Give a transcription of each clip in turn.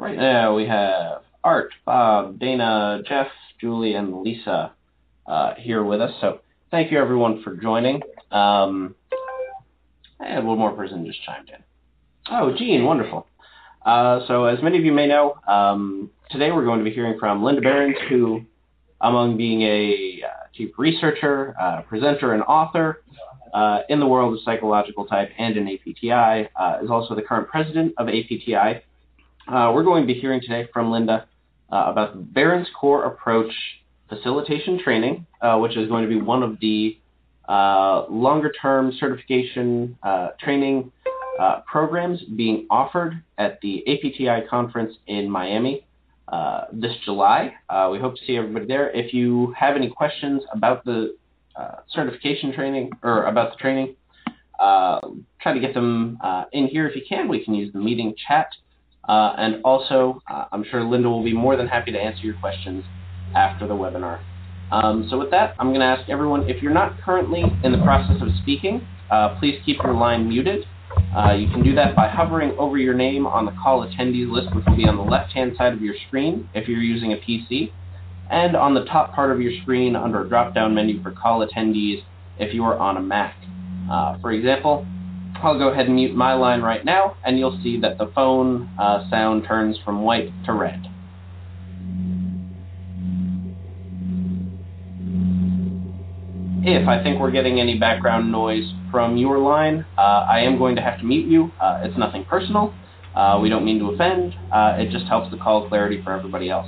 Right now we have Art, Bob, Dana, Jeff, Julie, and Lisa here with us. So thank you everyone for joining. And one more person just chimed in. Oh, Gene, wonderful. So as many of you may know, today we're going to be hearing from Linda Berens, who, among being a chief researcher, presenter, and author in the world of psychological type and in APTI, is also the current president of APTI. We're going to be hearing today from Linda about the Berens Core Approach Facilitation Training, which is going to be one of the longer-term certification training programs being offered at the APTI conference in Miami this July. We hope to see everybody there. If you have any questions about the certification training or about the training, try to get them in here if you can. We can use the meeting chat. And also, I'm sure Linda will be more than happy to answer your questions after the webinar. So with that, I'm going to ask everyone, if you're not currently in the process of speaking, please keep your line muted. You can do that by hovering over your name on the call attendees list, which will be on the left-hand side of your screen if you're using a PC, and on the top part of your screen under a drop-down menu for call attendees if you are on a Mac. For example, I'll go ahead and mute my line right now, and you'll see that the phone sound turns from white to red. If I think we're getting any background noise from your line, I am going to have to mute you. It's nothing personal. We don't mean to offend. It just helps the call clarity for everybody else.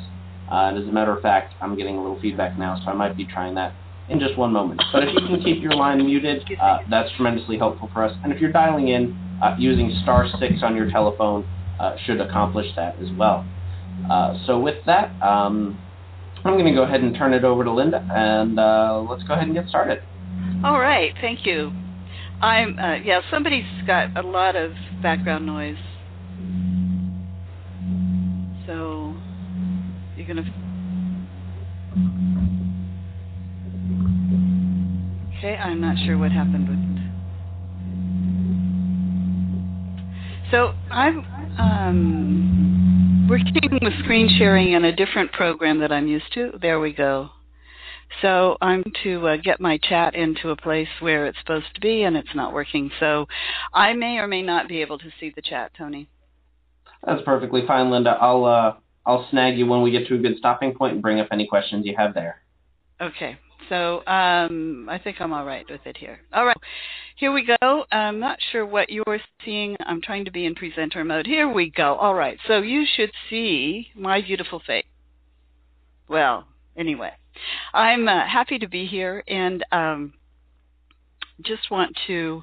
And as a matter of fact, I'm getting a little feedback now, so I might be trying that in just one moment. But if you can keep your line muted, that's tremendously helpful for us. And if you're dialing in, using *6 on your telephone should accomplish that as well. So with that, I'm going to go ahead and turn it over to Linda, and let's go ahead and get started. All right, thank you. Somebody's got a lot of background noise. So you're going to... Okay, I'm not sure what happened with it. So I'm working with screen sharing in a different program that I'm used to. There we go. So I'm to get my chat into a place where it's supposed to be, and it's not working. So I may or may not be able to see the chat, Tony. That's perfectly fine, Linda. I'll snag you when we get to a good stopping point and bring up any questions you have there. Okay. So I think I'm all right with it here. All right, here we go. I'm not sure what you're seeing. I'm trying to be in presenter mode. Here we go. All right, so you should see my beautiful face. Well, anyway, I'm happy to be here, and just want to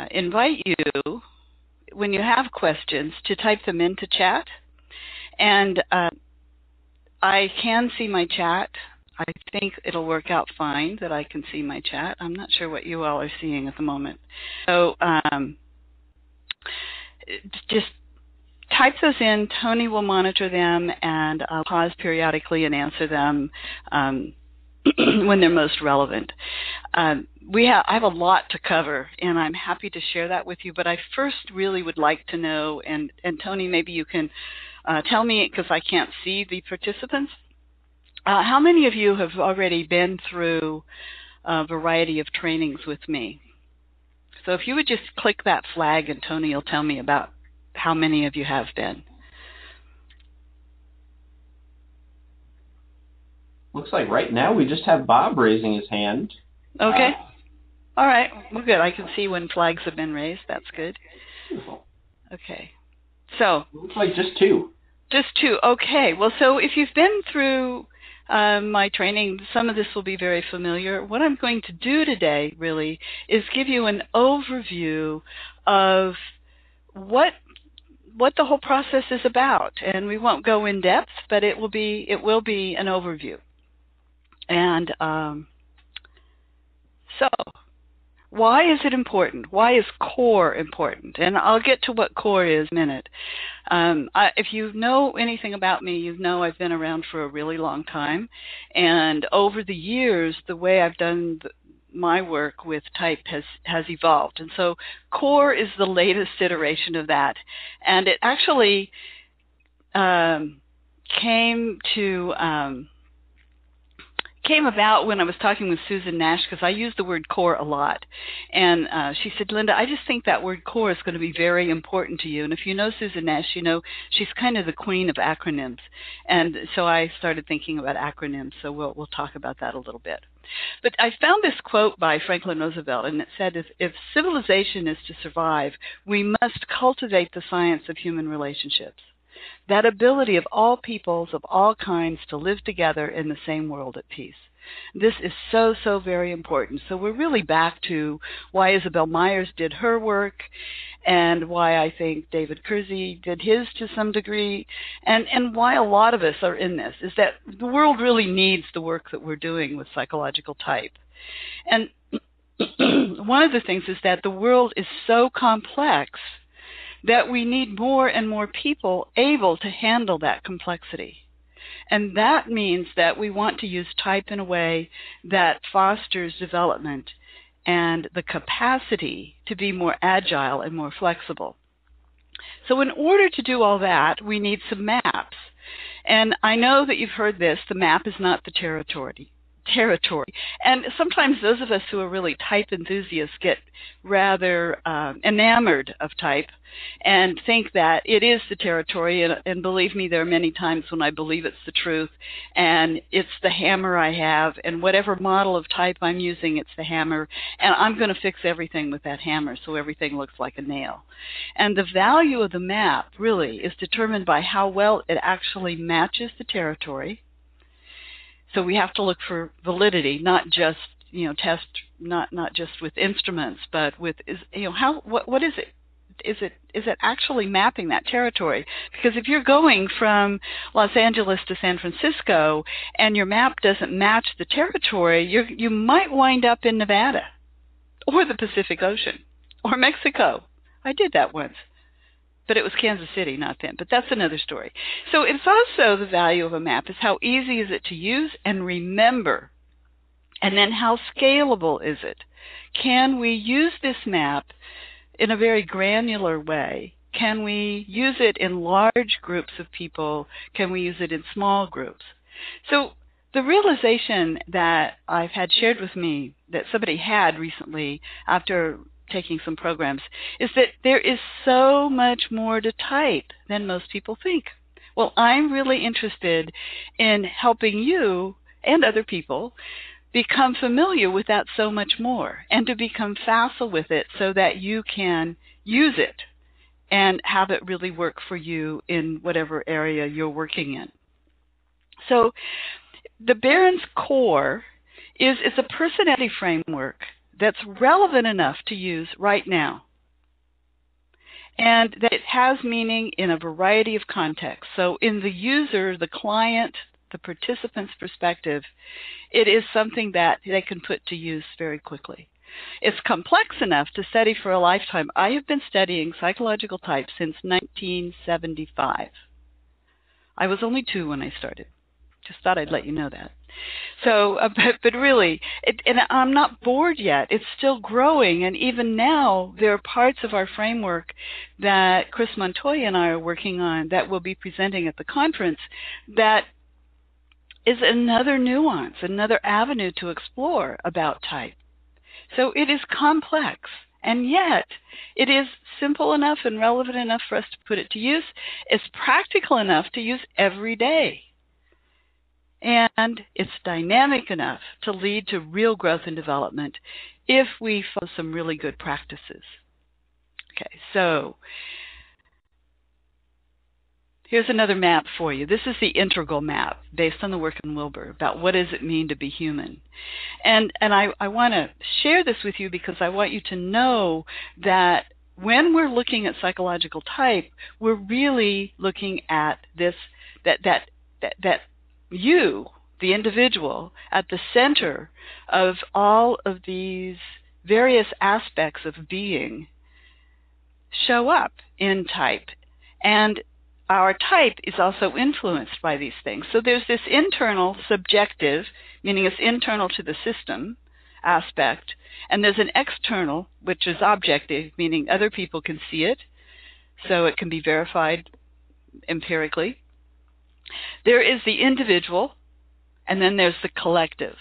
invite you, when you have questions, to type them into chat. And I can see my chat. I think it'll work out fine that I can see my chat. I'm not sure what you all are seeing at the moment. So just type those in. Tony will monitor them, and I'll pause periodically and answer them when they're most relevant. I have a lot to cover, and I'm happy to share that with you, but I first really would like to know, and Tony, maybe you can tell me, because I can't see the participants, how many of you have already been through a variety of trainings with me? So if you would just click that flag, and Tony will tell me about how many of you have been. Looks like right now we just have Bob raising his hand. Okay. All right. Well, good. I can see when flags have been raised. That's good. Beautiful. Okay. So. Looks like just two. Just two. Okay. Well, so if you've been through my training, some of this will be very familiar. What I'm going to do today really is give you an overview of what the whole process is about, and we won't go in depth, but it will be an overview. And so why is it important? Why is core important? And I'll get to what core is in a minute. If you know anything about me, you know I've been around for a really long time. And over the years, the way I've done my work with type has evolved. And so core is the latest iteration of that. And it actually came to came about when I was talking with Susan Nash, because I use the word core a lot. And she said, Linda, I just think that word core is going to be very important to you. And if you know Susan Nash, you know she's kind of the queen of acronyms. And so I started thinking about acronyms, so we'll talk about that a little bit. But I found this quote by Franklin Roosevelt, and it said, if civilization is to survive, we must cultivate the science of human relationships. That ability of all peoples of all kinds to live together in the same world at peace. This is so, so very important. So we're really back to why Isabel Myers did her work, and why I think David Kersey did his to some degree, and why a lot of us are in this, is that the world really needs the work that we're doing with psychological type. And one of the things is that the world is so complex that we need more and more people able to handle that complexity. And that means that we want to use type in a way that fosters development and the capacity to be more agile and more flexible. So in order to do all that, we need some maps. And I know that you've heard this, the map is not the territory. And sometimes those of us who are really type enthusiasts get rather enamored of type and think that it is the territory. And believe me, there are many times when I believe it's the truth, and it's the hammer I have, and whatever model of type I'm using, it's the hammer, and I'm going to fix everything with that hammer so everything looks like a nail. And the value of the map really is determined by how well it actually matches the territory. So we have to look for validity, not just test, not just with instruments, but with what is it? Is it actually mapping that territory? Because if you're going from Los Angeles to San Francisco and your map doesn't match the territory, you might wind up in Nevada or the Pacific Ocean or Mexico. I did that once. But it was Kansas City, not them. But that's another story. So it's also the value of a map is how easy is it to use and remember? And then how scalable is it? Can we use this map in a very granular way? Can we use it in large groups of people? Can we use it in small groups? So the realization that I've had shared with me, that somebody had recently after taking some programs, is that there is so much more to type than most people think. Well, I'm really interested in helping you and other people become familiar with that so much more, and to become facile with it so that you can use it and have it really work for you in whatever area you're working in. So the Berens core is a personality framework that's relevant enough to use right now, and that it has meaning in a variety of contexts. So in the user, the client, the participant's perspective, it is something that they can put to use very quickly. It's complex enough to study for a lifetime. I have been studying psychological type since 1975. I was only 2 when I started. Just thought I'd let you know that. So, but really, and I'm not bored yet. It's still growing, and even now, there are parts of our framework that Chris Montoya and I are working on that we'll be presenting at the conference that is another nuance, another avenue to explore about type. So it is complex, and yet it is simple enough and relevant enough for us to put it to use. It's practical enough to use every day. And it's dynamic enough to lead to real growth and development if we follow some really good practices. Okay, so here's another map for you. This is the integral map based on the work in Wilbur about what does it mean to be human. And I want to share this with you because I want you to know that when we're looking at psychological type, we're really looking at this, that you, the individual, at the center of all of these various aspects of being show up in type. And our type is also influenced by these things. So there's this internal subjective, meaning it's internal to the system aspect, and there's an external, which is objective, meaning other people can see it, so it can be verified empirically. There is the individual, and then there's the collective.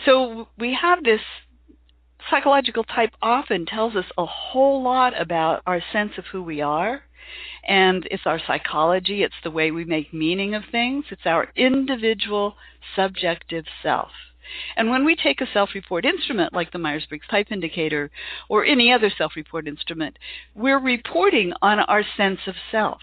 So we have this psychological type often tells us a whole lot about our sense of who we are, and it's our psychology, it's the way we make meaning of things, it's our individual subjective self. And when we take a self-report instrument like the Myers-Briggs Type Indicator or any other self-report instrument, we're reporting on our sense of self.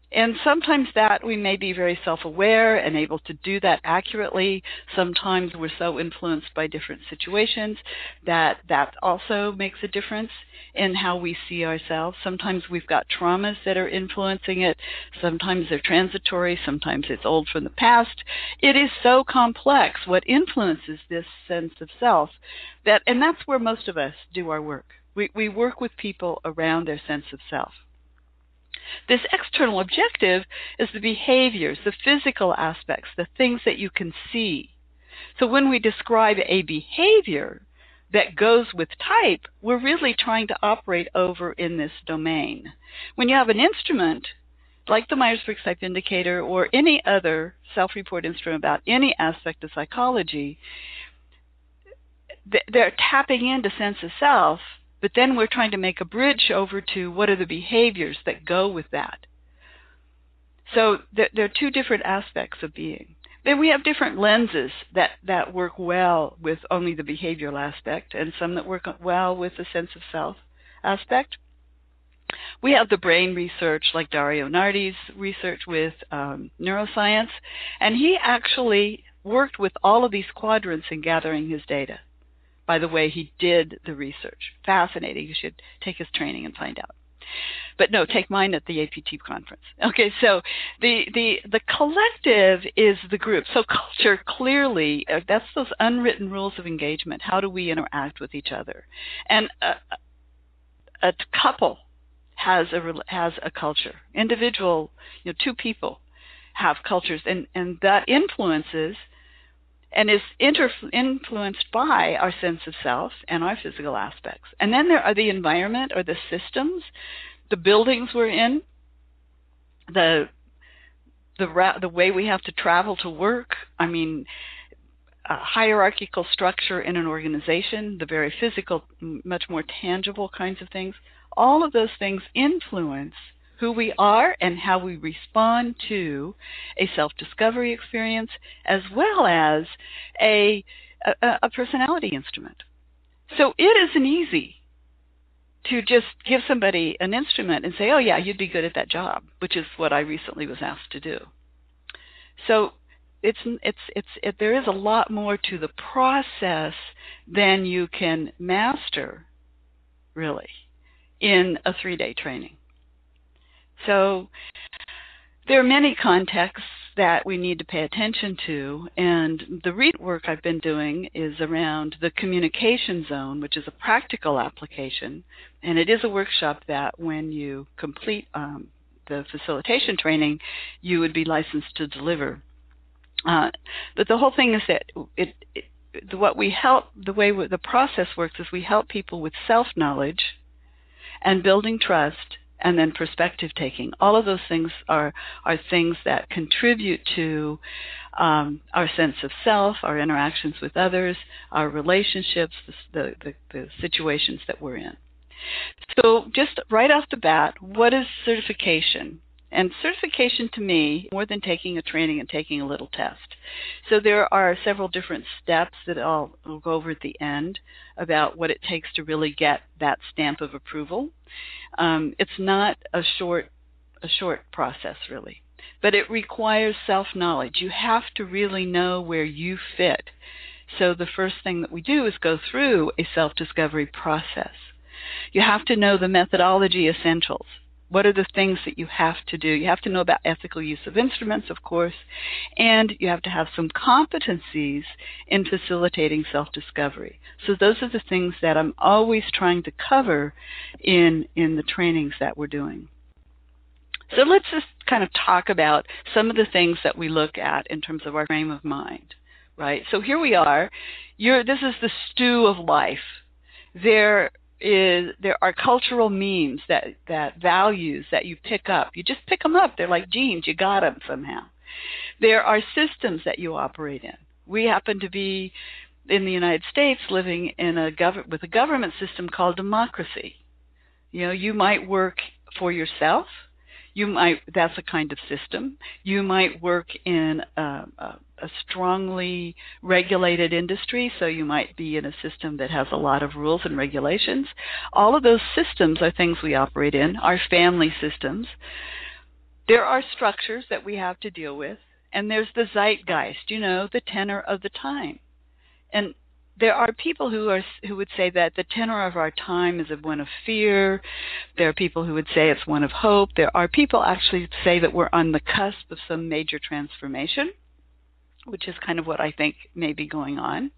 And sometimes that we may be very self-aware and able to do that accurately. Sometimes we're so influenced by different situations that also makes a difference in how we see ourselves. Sometimes we've got traumas that are influencing it. Sometimes they're transitory. Sometimes it's old from the past. It is so complex what influences this sense of self and that's where most of us do our work. We work with people around their sense of self. This external objective is the behaviors, the physical aspects, the things that you can see. So when we describe a behavior that goes with type, we're really trying to operate over in this domain. When you have an instrument like the Myers-Briggs Type Indicator or any other self-report instrument about any aspect of psychology, they're tapping into sense of self. But then we're trying to make a bridge over to what are the behaviors that go with that. So there are two different aspects of being. Then we have different lenses that work well with only the behavioral aspect and some that work well with the sense of self aspect. We have the brain research like Dario Nardi's research with neuroscience, and he actually worked with all of these quadrants in gathering his data. By the way, he did the research. Fascinating. You should take his training and find out. But no, take mine at the APT conference. Okay, so the collective is the group. So culture, clearly, that's those unwritten rules of engagement. How do we interact with each other? And a couple has a culture. Individual, two people have cultures, and that influences and is influenced by our sense of self and our physical aspects. And then there are the environment or the systems, the buildings we're in, the way we have to travel to work. I mean, a hierarchical structure in an organization, the very physical, much more tangible kinds of things. All of those things influence who we are and how we respond to a self-discovery experience, as well as a personality instrument. So it isn't easy to just give somebody an instrument and say, oh yeah, you'd be good at that job, which is what I recently was asked to do. So there is a lot more to the process than you can master, really, in a 3-day training. So there are many contexts that we need to pay attention to, and the read work I've been doing is around the communication zone, which is a practical application, and it is a workshop that when you complete the facilitation training, you would be licensed to deliver. But the whole thing is that the way the process works is we help people with self-knowledge and building trust, and then perspective taking. All of those things are things that contribute to our sense of self, our interactions with others, our relationships, the situations that we're in. So just right off the bat, what is certification? And certification to me, more than taking a training and taking a little test. So there are several different steps that I'll go over at the end about what it takes to really get that stamp of approval. It's not a short process, really, but it requires self-knowledge. You have to really know where you fit. So the first thing that we do is go through a self-discovery process. You have to know the methodology essentials. What are the things that you have to do? You have to know about ethical use of instruments, of course, and you have to have some competencies in facilitating self-discovery. So those are the things that I'm always trying to cover in the trainings that we're doing. So let's just kind of talk about some of the things that we look at in terms of our frame of mind, right? So here we are. This is the stew of life. There there are cultural memes that values that you pick up. You just pick them up. They're like genes. You got them somehow. There are systems that you operate in. We happen to be in the United States living in with a government system called democracy. You might work for yourself. That's a kind of system. You might work in a strongly regulated industry, so you might be in a system that has a lot of rules and regulations. All of those systems are things we operate in, our family systems. There are structures that we have to deal with, and there's the zeitgeist, the tenor of the time. And there are people who would say that the tenor of our time is one of fear. There are people who would say it's one of hope. There are people actually who say that we're on the cusp of some major transformation, which is kind of what I think may be going on.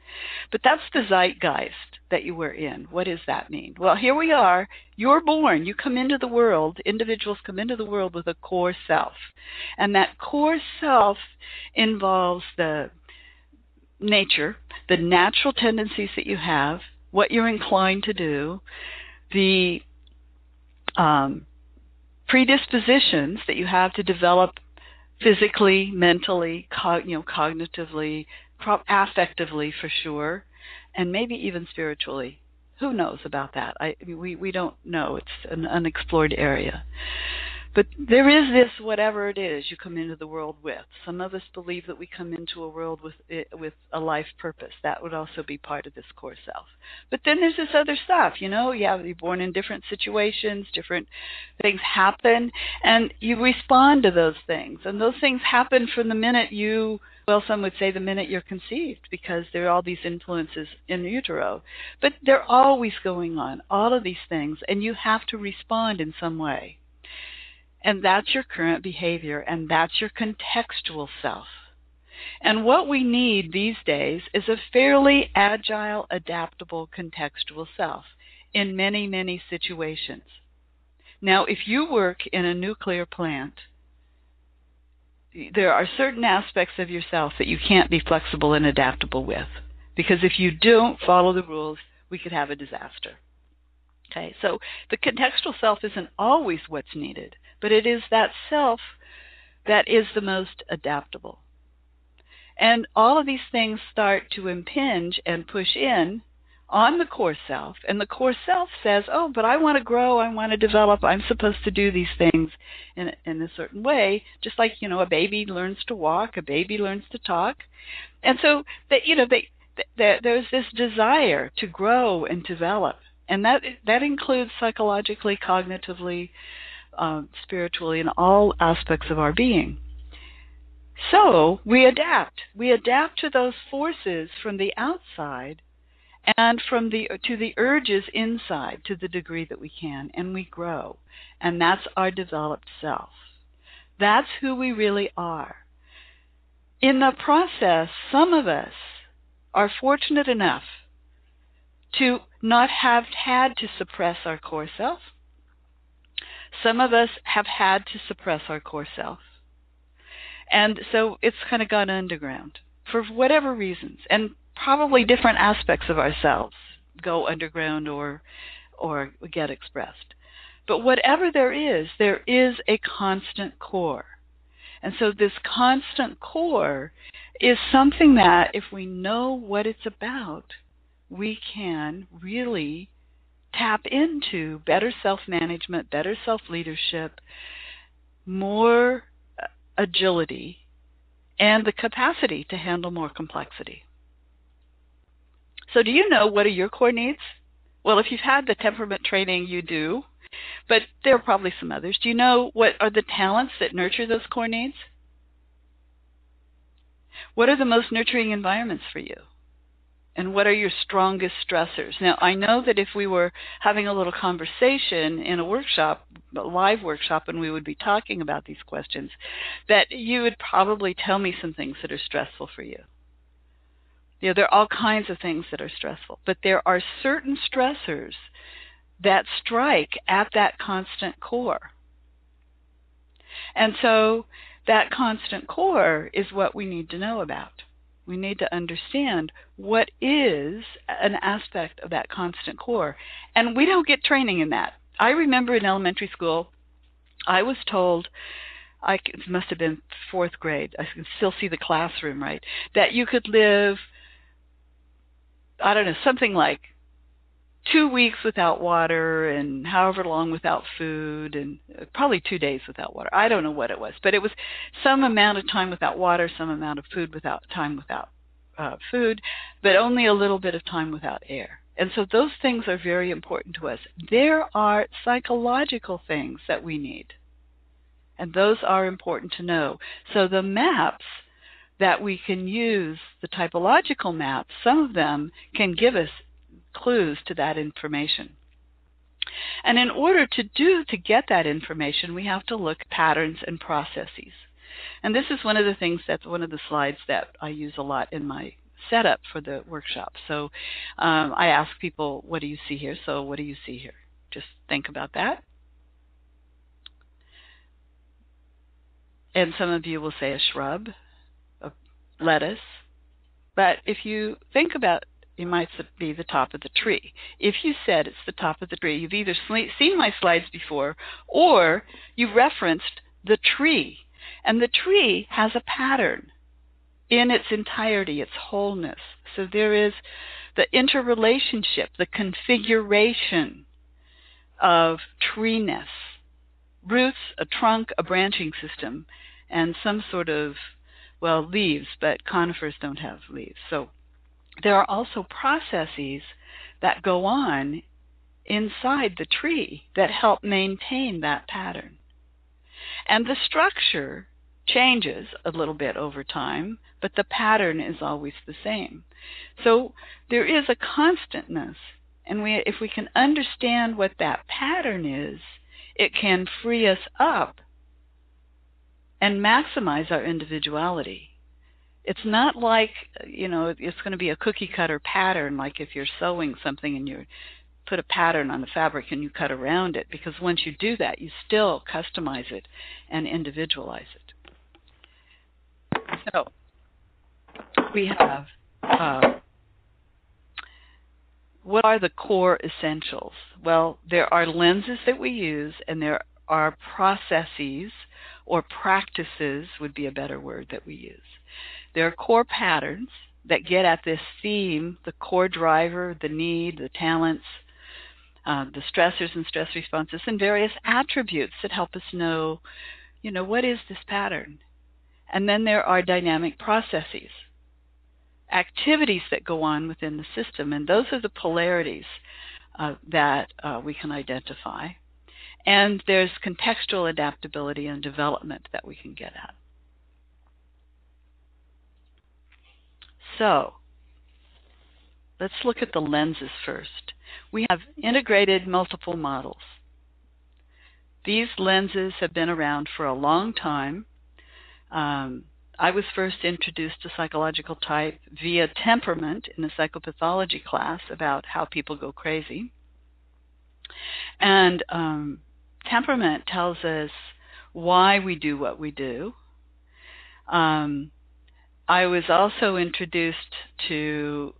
But that's the zeitgeist that you were in. What does that mean? Well, here we are. You're born. You come into the world. Individuals come into the world with a core self. And that core self involves the nature, the natural tendencies that you have, what you're inclined to do, the predispositions that you have to develop physically, mentally, cognitively, affectively for sure, and maybe even spiritually. Who knows about that? We don't know. It's an unexplored area. But there is this, whatever it is you come into the world with. Some of us believe that we come into a world with a life purpose. That would also be part of this core self. But then there's this other stuff, you're born in different situations, different things happen, and you respond to those things. And those things happen from the minute some would say the minute you're conceived, because there are all these influences in utero. But they're always going on, all of these things, and you have to respond in some way. And that's your current behavior, and that's your contextual self. And what we need these days is a fairly agile, adaptable, contextual self in many, many situations. Now, if you work in a nuclear plant, there are certain aspects of yourself that you can't be flexible and adaptable with, because if you don't follow the rules, we could have a disaster. Okay, so the contextual self isn't always what's needed, but it is that self that is the most adaptable. And all of these things start to impinge and push in on the core self, and the core self says, oh, but I want to grow, I want to develop, I'm supposed to do these things in a certain way, just like, a baby learns to walk, a baby learns to talk. And so, there's this desire to grow and develop. And that includes psychologically, cognitively, spiritually, in all aspects of our being. So we adapt. We adapt to those forces from the outside and to the urges inside to the degree that we can, and we grow. And that's our developed self. That's who we really are. In the process, some of us are fortunate enough to not have had to suppress our core self. Some of us have had to suppress our core self. And so it's kind of gone underground for whatever reasons. And probably different aspects of ourselves go underground or get expressed. But whatever there is a constant core. And so this constant core is something that, if we know what it's about, we can really tap into better self-management, better self-leadership, more agility, and the capacity to handle more complexity. So do you know what are your core needs? Well, if you've had the temperament training, you do, but there are probably some others. Do you know what are the talents that nurture those core needs? What are the most nurturing environments for you? And what are your strongest stressors? Now, I know that if we were having a little conversation in a workshop, a live workshop, and we would be talking about these questions, that you would probably tell me some things that are stressful for you. There are all kinds of things that are stressful, but there are certain stressors that strike at that constant core. And so that constant core is what we need to know about. We need to understand what is an aspect of that constant core. And we don't get training in that. I remember in elementary school, I was told, it must have been fourth grade, I can still see the classroom, right, that you could live, I don't know, something like 2 weeks without water and however long without food, and probably 2 days without water. I don't know what it was, but it was some amount of time without water, some amount of food without food, but only a little bit of time without air. And so those things are very important to us. There are psychological things that we need, and those are important to know. So the maps that we can use, the typological maps, some of them can give us clues to that information. And in order to get that information, we have to look at patterns and processes. And this is one of the things, that's one of the slides that I use a lot in my setup for the workshop. So I ask people, what do you see here? So what do you see here? Just think about that. And some of you will say a shrub, a lettuce. But if you think about, it might be the top of the tree. If you said it's the top of the tree, you've either seen my slides before or you referenced the tree. And the tree has a pattern in its entirety, its wholeness. So there is the interrelationship, the configuration of treeness. Roots, a trunk, a branching system, and some sort of, well, leaves, but conifers don't have leaves. So there are also processes that go on inside the tree that help maintain that pattern. And the structure changes a little bit over time, but the pattern is always the same. So there is a constantness, and if we can understand what that pattern is, it can free us up and maximize our individuality. It's not like, it's going to be a cookie cutter pattern, like if you're sewing something and you put a pattern on the fabric and you cut around it, because once you do that, you still customize it and individualize it. So we have, what are the core essentials? Well, there are lenses that we use, and there are processes or practices would be a better word that we use. There are core patterns that get at this theme, the core driver, the need, the talents, the stressors and stress responses, and various attributes that help us know, what is this pattern? And then there are dynamic processes, activities that go on within the system, and those are the polarities that we can identify. And there's contextual adaptability and development that we can get at. So let's look at the lenses first. We have integrated multiple models. These lenses have been around for a long time. I was first introduced to psychological type via temperament in a psychopathology class about how people go crazy. And temperament tells us why we do what we do. I was also introduced to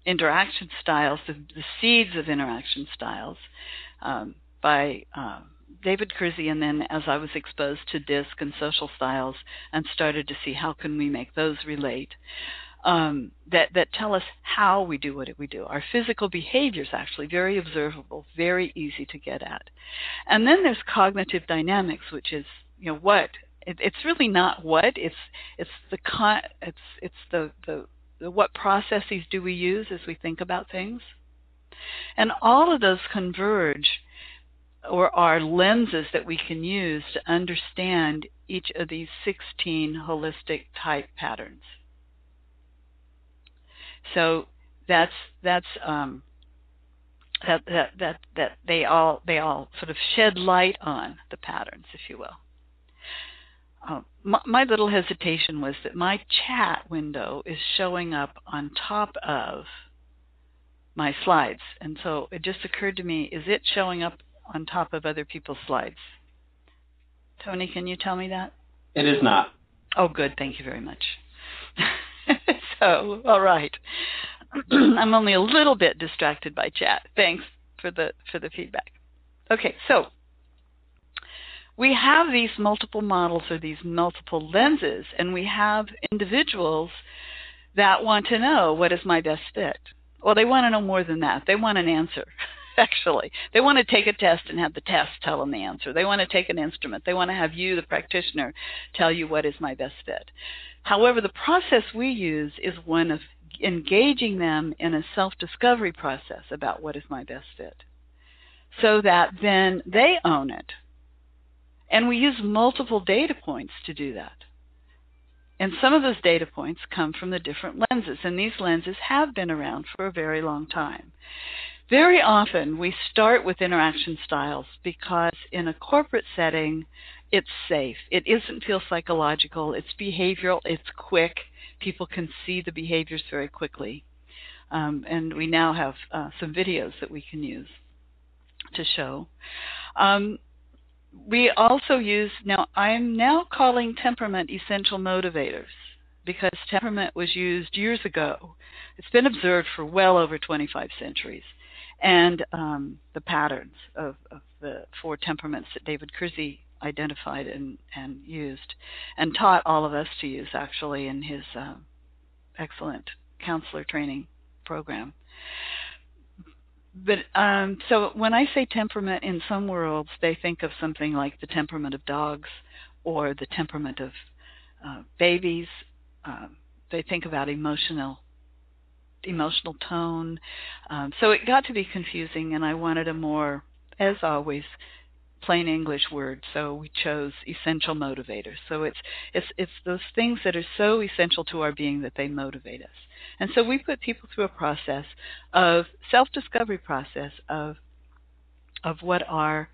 interaction styles, the seeds of interaction styles, by David Kersey, and then as I was exposed to DISC and social styles and started to see how can we make those relate, that tell us how we do what we do. Our physical behaviors actually very observable, very easy to get at. And then there's cognitive dynamics, which is what. It's really not what, it's the what processes do we use as we think about things. And all of those converge or are lenses that we can use to understand each of these 16 holistic type patterns. So that they all sort of shed light on the patterns, if you will. My little hesitation was that my chat window is showing up on top of my slides. And so it just occurred to me, is it showing up on top of other people's slides? Tony, can you tell me that? It is not. Oh, good. Thank you very much. So, all right. I'm only a little bit distracted by chat. Thanks for the feedback. Okay, so we have these multiple models or these multiple lenses, and we have individuals that want to know, what is my best fit? Well, they want to know more than that. They want an answer, actually. They want to take a test and have the test tell them the answer. They want to take an instrument. They want to have you, the practitioner, tell you what is my best fit. However, the process we use is one of engaging them in a self-discovery process about what is my best fit, so that then they own it. And we use multiple data points to do that. And some of those data points come from the different lenses, and these lenses have been around for a very long time. Very often we start with interaction styles because in a corporate setting, it's safe. It doesn't feel psychological. It's behavioral. It's quick. People can see the behaviors very quickly. And we now have some videos that we can use to show. We also use, I'm now calling temperament essential motivators because temperament was used years ago. It's been observed for well over 25 centuries. And the patterns of the 4 temperaments that David Kersey identified and used and taught all of us to use, actually, in his excellent counselor training program. But so when I say temperament, in some worlds, they think of something like the temperament of dogs or the temperament of babies. They think about emotional tone. So it got to be confusing, and I wanted a more, as always, plain English word, so we chose essential motivators. So it's those things that are so essential to our being that they motivate us. And so we put people through a process of self-discovery process of what are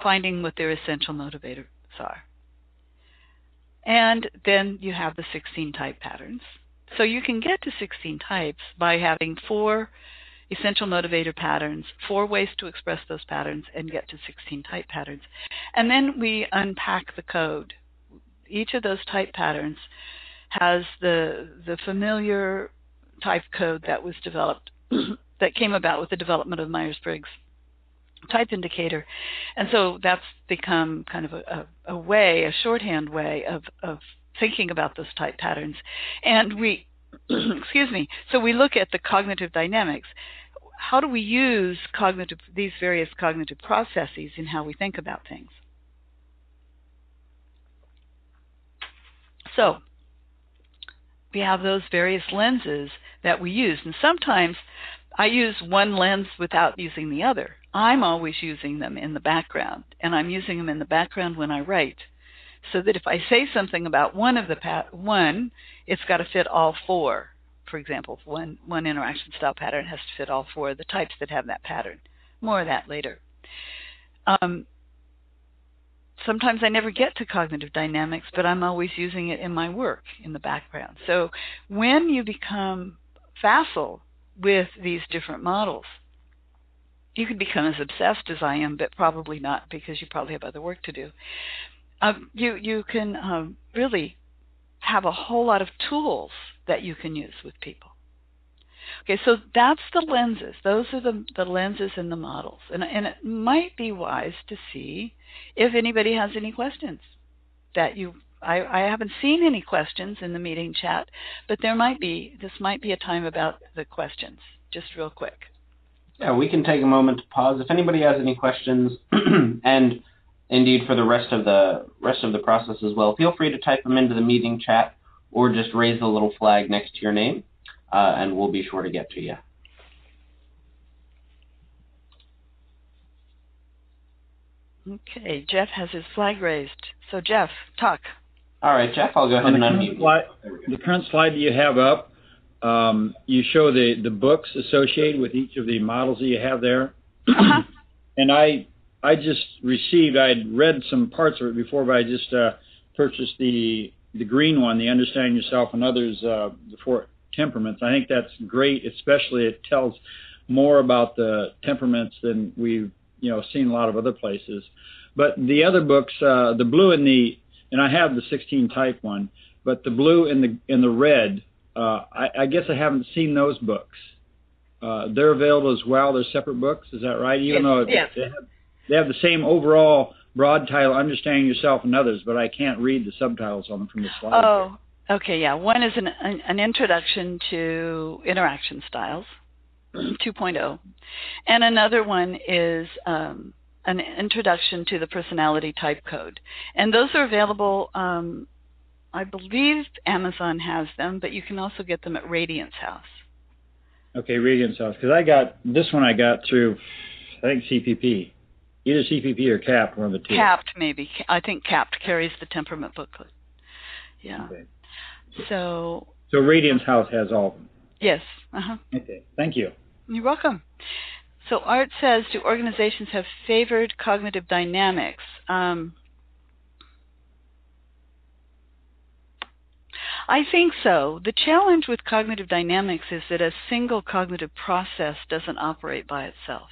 finding what their essential motivators are. And then you have the 16 type patterns. So you can get to 16 types by having 4 essential motivator patterns, 4 ways to express those patterns, and get to 16 type patterns. And then we unpack the code. Each of those type patterns has the familiar type code that was developed, that came about with the development of Myers-Briggs type indicator. And so that's become kind of a shorthand way of thinking about those type patterns. And we, so we look at the cognitive dynamics. How do we use these various cognitive processes in how we think about things? So we have those various lenses that we use. And sometimes I use one lens without using the other. I'm always using them in the background, and I'm using them in the background when I write, so that if I say something about one of the it's got to fit all 4. For example, one interaction style pattern has to fit all 4 of the types that have that pattern. More of that later. Sometimes I never get to cognitive dynamics, but I'm always using it in my work in the background. So when you become facile with these different models, you can become as obsessed as I am, but probably not, because you probably have other work to do. You can really have a whole lot of tools that you can use with people. Okay, so that's the lenses. Those are the lenses and the models. And it might be wise to see if anybody has any questions that I haven't seen any questions in the meeting chat, but this might be a time about the questions, just real quick. Yeah, we can take a moment to pause. If anybody has any questions, and indeed for the rest of the process as well, feel free to type them into the meeting chat or just raise the little flag next to your name, and we'll be sure to get to you. Okay, Jeff has his flag raised. So Jeff, talk. All right, Jeff, I'll go ahead and unmute you. The current slide that you have up, you show the books associated with each of the models that you have there. Uh-huh. And I just received, I'd read some parts of it before, but I just purchased the green one, the Understanding Yourself and Others, the 4 temperaments. I think that's great, especially it tells more about the temperaments than we've seen a lot of other places. But the other books, the blue and I have the 16 type one, but the blue and the red, I guess I haven't seen those books. They're available as well. They're separate books. Is that right? Even though they have the same overall broad title, Understanding Yourself and Others, but I can't read the subtitles on them from the slide. Oh, okay, yeah. One is an introduction to interaction styles, 2.0, and another one is an introduction to the personality type code. And those are available, I believe Amazon has them, but you can also get them at Radiance House. Okay, Radiance House, because I got through, I think CPP, either CPP or CAPT, one of the two. CAPT, maybe. I think CAPT carries the temperament booklet. Yeah. Okay. So Radiance House has all of them. Yes. Okay. Thank you. You're welcome. So Art says, do organizations have favored cognitive dynamics? I think so. The challenge with cognitive dynamics is that a single cognitive process doesn't operate by itself.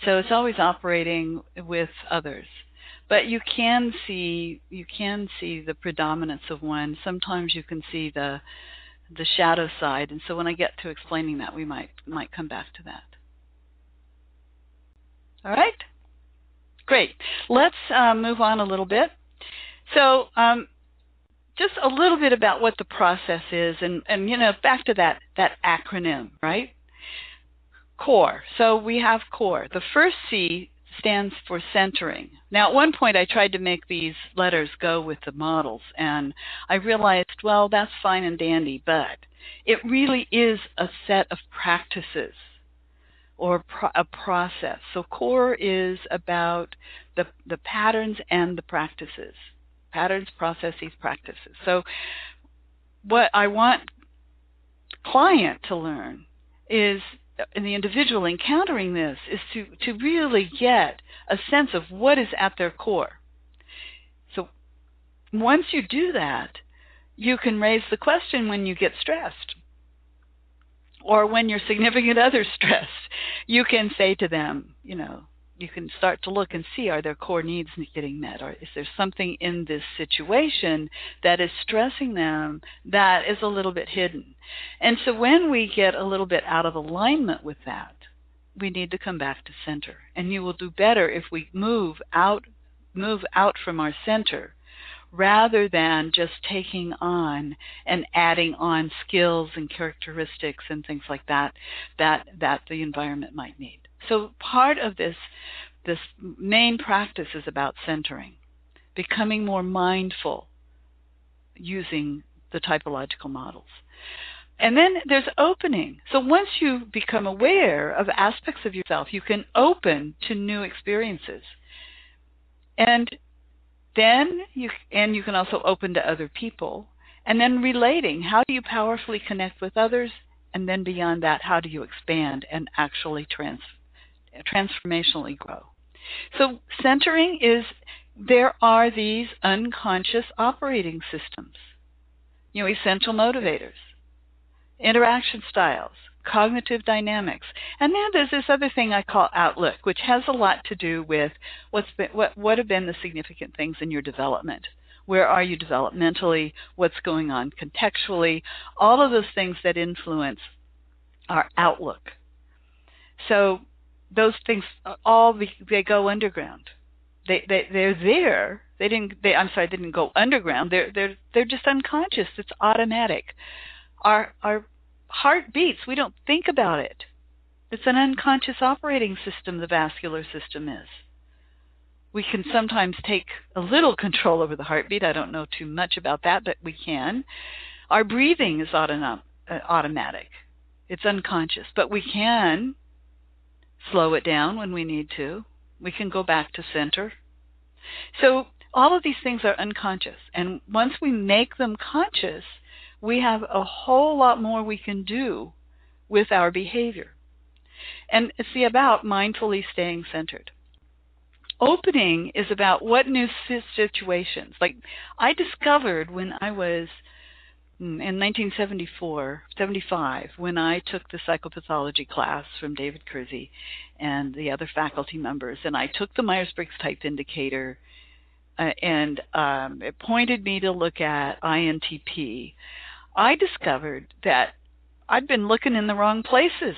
So it's always operating with others. But you can see the predominance of one. Sometimes you can see the shadow side. And so when I get to explaining that, we might come back to that. All right? Great. Let's move on a little bit. So just a little bit about what the process is, and back to that acronym, right? CORE. So we have CORE. The first C stands for centering. Now, at one point, I tried to make these letters go with the models, and I realized, well, that's fine and dandy, but it really is a set of practices or a process. So CORE is about the patterns and the practices. Patterns, processes, practices. So what I want client to learn is, and the individual encountering this, is to really get a sense of what is at their core. So once you do that, you can raise the question when you get stressed or when your significant other's stressed. You can say to them, you can start to look and see, are their core needs getting met? Or is there something in this situation that is stressing them that is a little bit hidden? And so when we get a little bit out of alignment with that, we need to come back to center. And you will do better if we move out from our center rather than just taking on and adding on skills and characteristics and things like that the environment might need. So part of this main practice is about centering, becoming more mindful using the typological models. And then there's opening. So once you become aware of aspects of yourself, you can open to new experiences. And then you can also open to other people. And then relating, how do you powerfully connect with others? And then beyond that, how do you expand and actually transformationally grow? So centering is, there are these unconscious operating systems, essential motivators, interaction styles, cognitive dynamics, and then there's this other thing I call outlook, which has a lot to do with what have been the significant things in your development. Where are you developmentally? What's going on contextually? All of those things that influence our outlook. So those things they go underground. They're there. They didn't go underground. They're just unconscious. It's automatic. Our heart beats. We don't think about it. It's an unconscious operating system. The vascular system is. We can sometimes take a little control over the heartbeat. I don't know too much about that, but we can. Our breathing is automatic. It's unconscious, but we can slow it down when we need to. We can go back to center. So all of these things are unconscious, and once we make them conscious, we have a whole lot more we can do with our behavior. And it's about mindfully staying centered. Opening is about what new situations. Like I discovered when I was in 1975, when I took the psychopathology class from David Kersey and the other faculty members, and I took the Myers-Briggs Type Indicator and it pointed me to look at INTP. I discovered that I'd been looking in the wrong places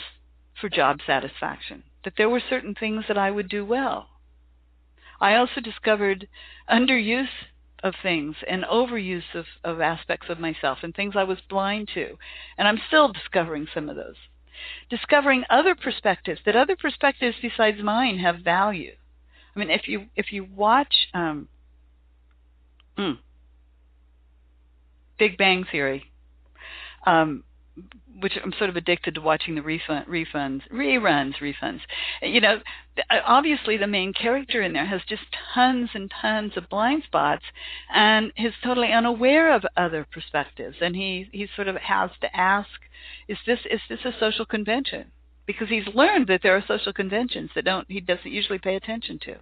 for job satisfaction, that there were certain things that I would do well. I also discovered underuse of things and overuse of aspects of myself and things I was blind to. And I'm still discovering some of those. Discovering other perspectives, that other perspectives besides mine have value. I mean, if you watch Big Bang Theory, which I'm sort of addicted to watching the reruns. You know, obviously the main character in there has just tons and tons of blind spots, and is totally unaware of other perspectives. And he sort of has to ask, is this a social convention? Because he's learned that there are social conventions that he doesn't usually pay attention to.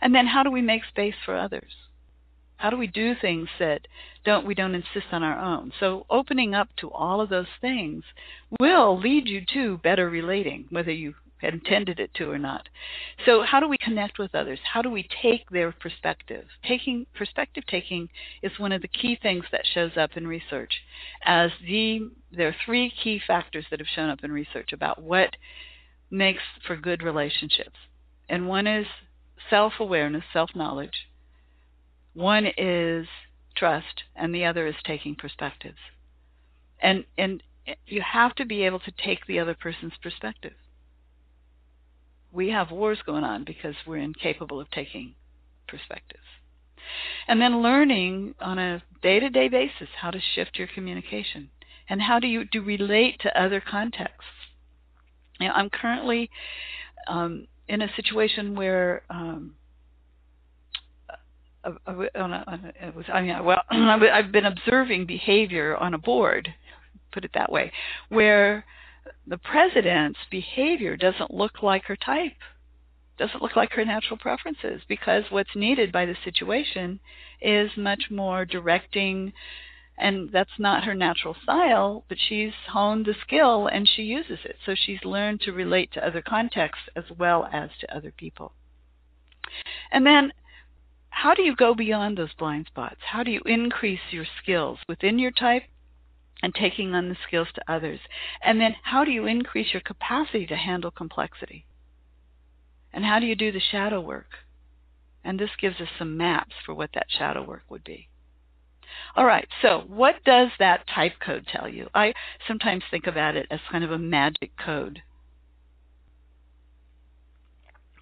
And then how do we make space for others? How do we do things that we don't insist on our own? So opening up to all of those things will lead you to better relating, whether you had intended it to or not. So how do we connect with others? How do we take their perspective? Perspective taking is one of the key things that shows up in research. There are three key factors that have shown up in research about what makes for good relationships. And one is self-awareness, self-knowledge. One is trust, and the other is taking perspectives. And you have to be able to take the other person's perspective. We have wars going on because we're incapable of taking perspectives. And then learning on a day-to-day basis how to shift your communication and how do you relate to other contexts. You know, I'm currently in a situation where I've been observing behavior on a board, put it that way, where the president's behavior doesn't look like her type, doesn't look like her natural preferences, because what's needed by the situation is much more directing, and that's not her natural style, but she's honed the skill and she uses it. So she's learned to relate to other contexts as well as to other people. And then how do you go beyond those blind spots? How do you increase your skills within your type and taking on the skills to others? And then how do you increase your capacity to handle complexity? And how do you do the shadow work? And this gives us some maps for what that shadow work would be. All right, so what does that type code tell you? I sometimes think about it as kind of a magic code.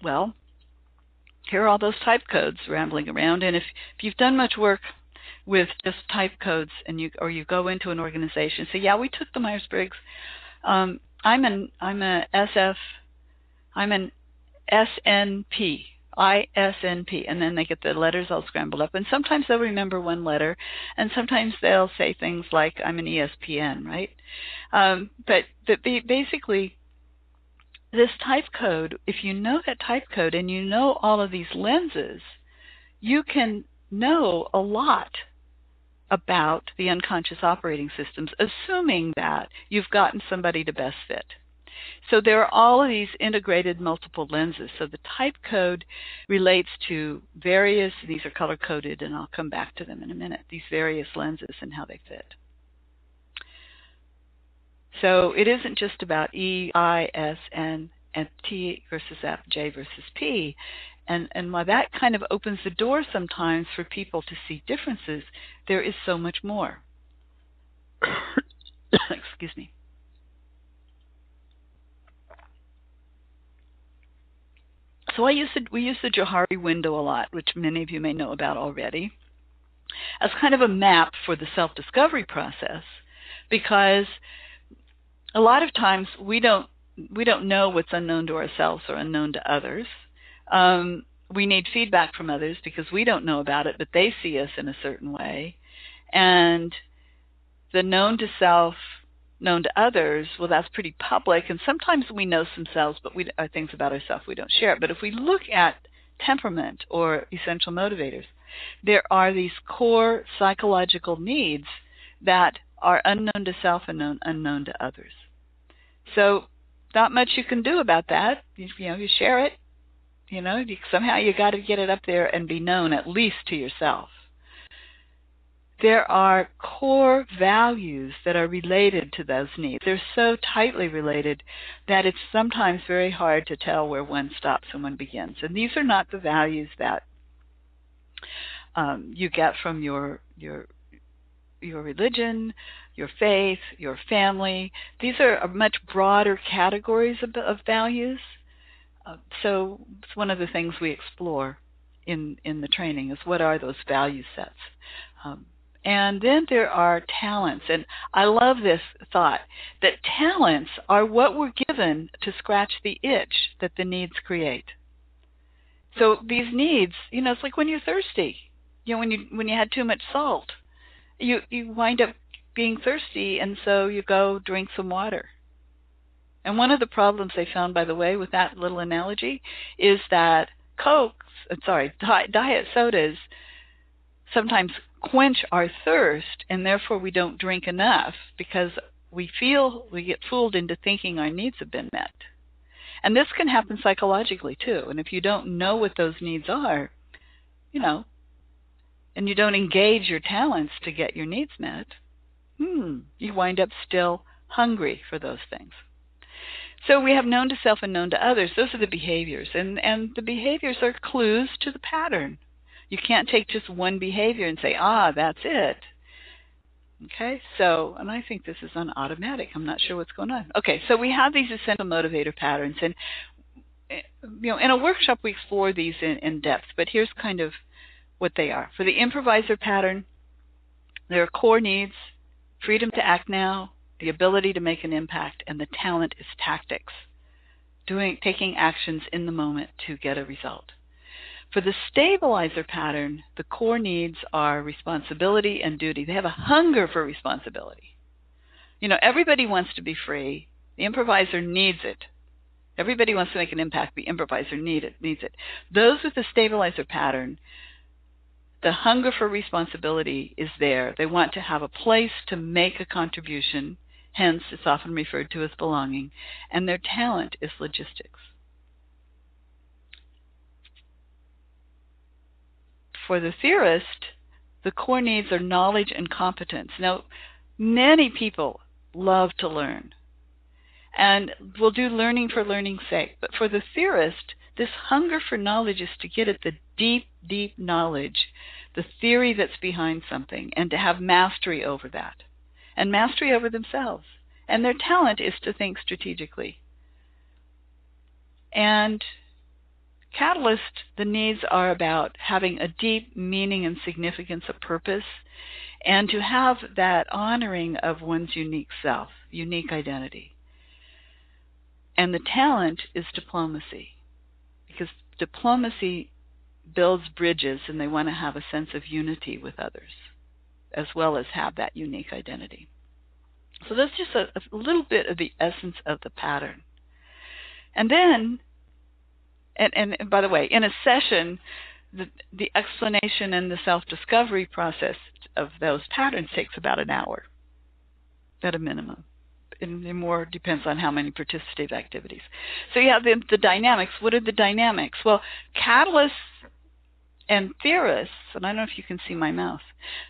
Well, here are all those type codes rambling around, and if you've done much work with just type codes, and you go into an organization, say, yeah, we took the Myers-Briggs. I'm an SNP, ISNP, and then they get the letters all scrambled up, and sometimes they'll remember one letter, and sometimes they'll say things like, I'm an ESPN, right? But basically, this type code, if you know that type code and you know all of these lenses, you can know a lot about the unconscious operating systems, assuming that you've gotten somebody to best fit. So there are all of these integrated multiple lenses. So the type code relates to these are color-coded, and I'll come back to them in a minute, these various lenses and how they fit. So it isn't just about E, I, S, N, and T versus F, J versus P. And while that kind of opens the door sometimes for people to see differences, there is so much more. Excuse me. So we use the Johari window a lot, which many of you may know about already, as kind of a map for the self-discovery process, because a lot of times we don't know what's unknown to ourselves or unknown to others. We need feedback from others because we don't know about it, but they see us in a certain way. And the known to self, known to others, well, that's pretty public. And sometimes we know some selves, but things about ourselves we don't share. But if we look at temperament or essential motivators, there are these core psychological needs that are unknown to self and unknown to others. So not much you can do about that. You share it. Somehow you got to get it up there and be known, at least to yourself. There are core values that are related to those needs. They're so tightly related that it's sometimes very hard to tell where one stops and one begins. And these are not the values that you get from your religion, your faith, your family. These are much broader categories of values. So it's one of the things we explore in the training is what are those value sets. And then there are talents. And I love this thought that talents are what we're given to scratch the itch that the needs create. So these needs, it's like when you're thirsty. When you had too much salt, you wind up being thirsty, and so you go drink some water. And one of the problems they found, by the way, with that little analogy, is that diet sodas sometimes quench our thirst, and therefore we don't drink enough because we get fooled into thinking our needs have been met. And this can happen psychologically too. And if you don't know what those needs are, and you don't engage your talents to get your needs met, you wind up still hungry for those things. So we have known to self and known to others. Those are the behaviors. And the behaviors are clues to the pattern. You can't take just one behavior and say, that's it. Okay, so, and I think this is on automatic. I'm not sure what's going on. Okay, so we have these essential motivator patterns. And, in a workshop we explore these in depth, but here's kind of what they are. For the improviser pattern, there are core needs, freedom to act now, the ability to make an impact, and the talent is tactics, taking actions in the moment to get a result. For the stabilizer pattern, the core needs are responsibility and duty. They have a hunger for responsibility. Everybody wants to be free. The improviser needs it. Everybody wants to make an impact. The improviser needs it. Those with the stabilizer pattern, the hunger for responsibility is there. They want to have a place to make a contribution. Hence, it's often referred to as belonging. And their talent is logistics. For the theorist, the core needs are knowledge and competence. Now, many people love to learn and will do learning for learning's sake. But for the theorist, this hunger for knowledge is to get at the deep, deep knowledge, the theory that's behind something, and to have mastery over that, and mastery over themselves. And their talent is to think strategically. And catalyst, the needs are about having a deep meaning and significance of purpose, and to have that honoring of one's unique self, unique identity. And the talent is diplomacy, because diplomacy builds bridges, and they want to have a sense of unity with others, as well as have that unique identity. So that's just a little bit of the essence of the pattern. And then, and by the way, in a session, the explanation and the self-discovery process of those patterns takes about an hour at a minimum. And more depends on how many participative activities. So you have the dynamics. What are the dynamics? Well, catalysts and theorists, and I don't know if you can see my mouth,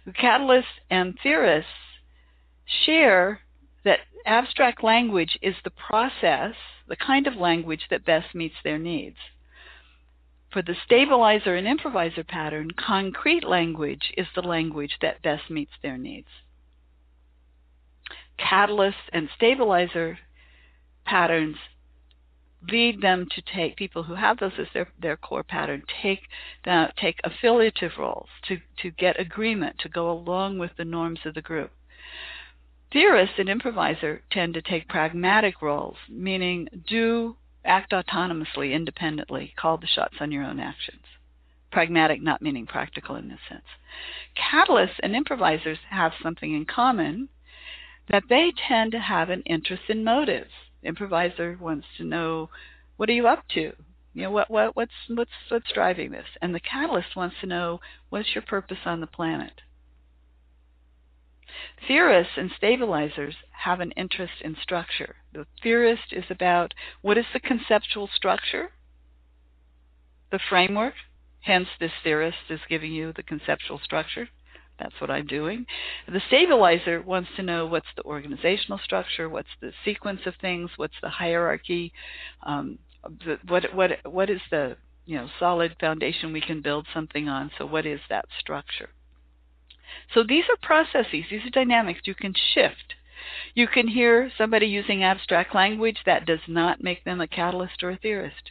the catalysts and theorists share that abstract language is the process, the kind of language that best meets their needs. For the stabilizer and improviser pattern, concrete language is the language that best meets their needs. Catalysts and stabilizer patterns lead them to take, people who have those as their core pattern, take affiliative roles to get agreement, to go along with the norms of the group. Theorists and improviser tend to take pragmatic roles, meaning act autonomously, independently, call the shots on your own actions. Pragmatic not meaning practical in this sense. Catalysts and improvisers have something in common, that they tend to have an interest in motives. Improviser wants to know, what are you up to? What's driving this? And the catalyst wants to know, what's your purpose on the planet? Theorists and stabilizers have an interest in structure. The theorist is about, what is the conceptual structure? the framework. Hence, this theorist is giving you the conceptual structure. That's what I'm doing. The stabilizer wants to know what's the organizational structure, what's the sequence of things, what's the hierarchy, what is the solid foundation we can build something on. So what is that structure? So these are processes, these are dynamics you can shift. You can hear somebody using abstract language. That does not make them a catalyst or a theorist.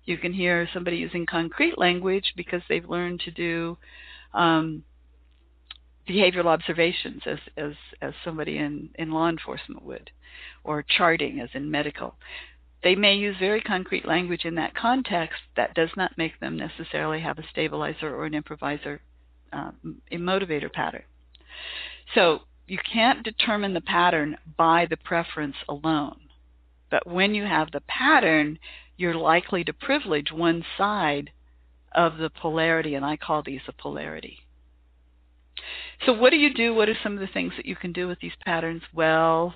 You can hear somebody using concrete language because they've learned to do behavioral observations as somebody in law enforcement would, or charting as in medical. They may use very concrete language in that context. That does not make them necessarily have a stabilizer or an improviser, a motivator pattern. So you can't determine the pattern by the preference alone. But when you have the pattern, you're likely to privilege one side of the polarity, and I call these a polarity. So what do you do? What are some of the things that you can do with these patterns? Well,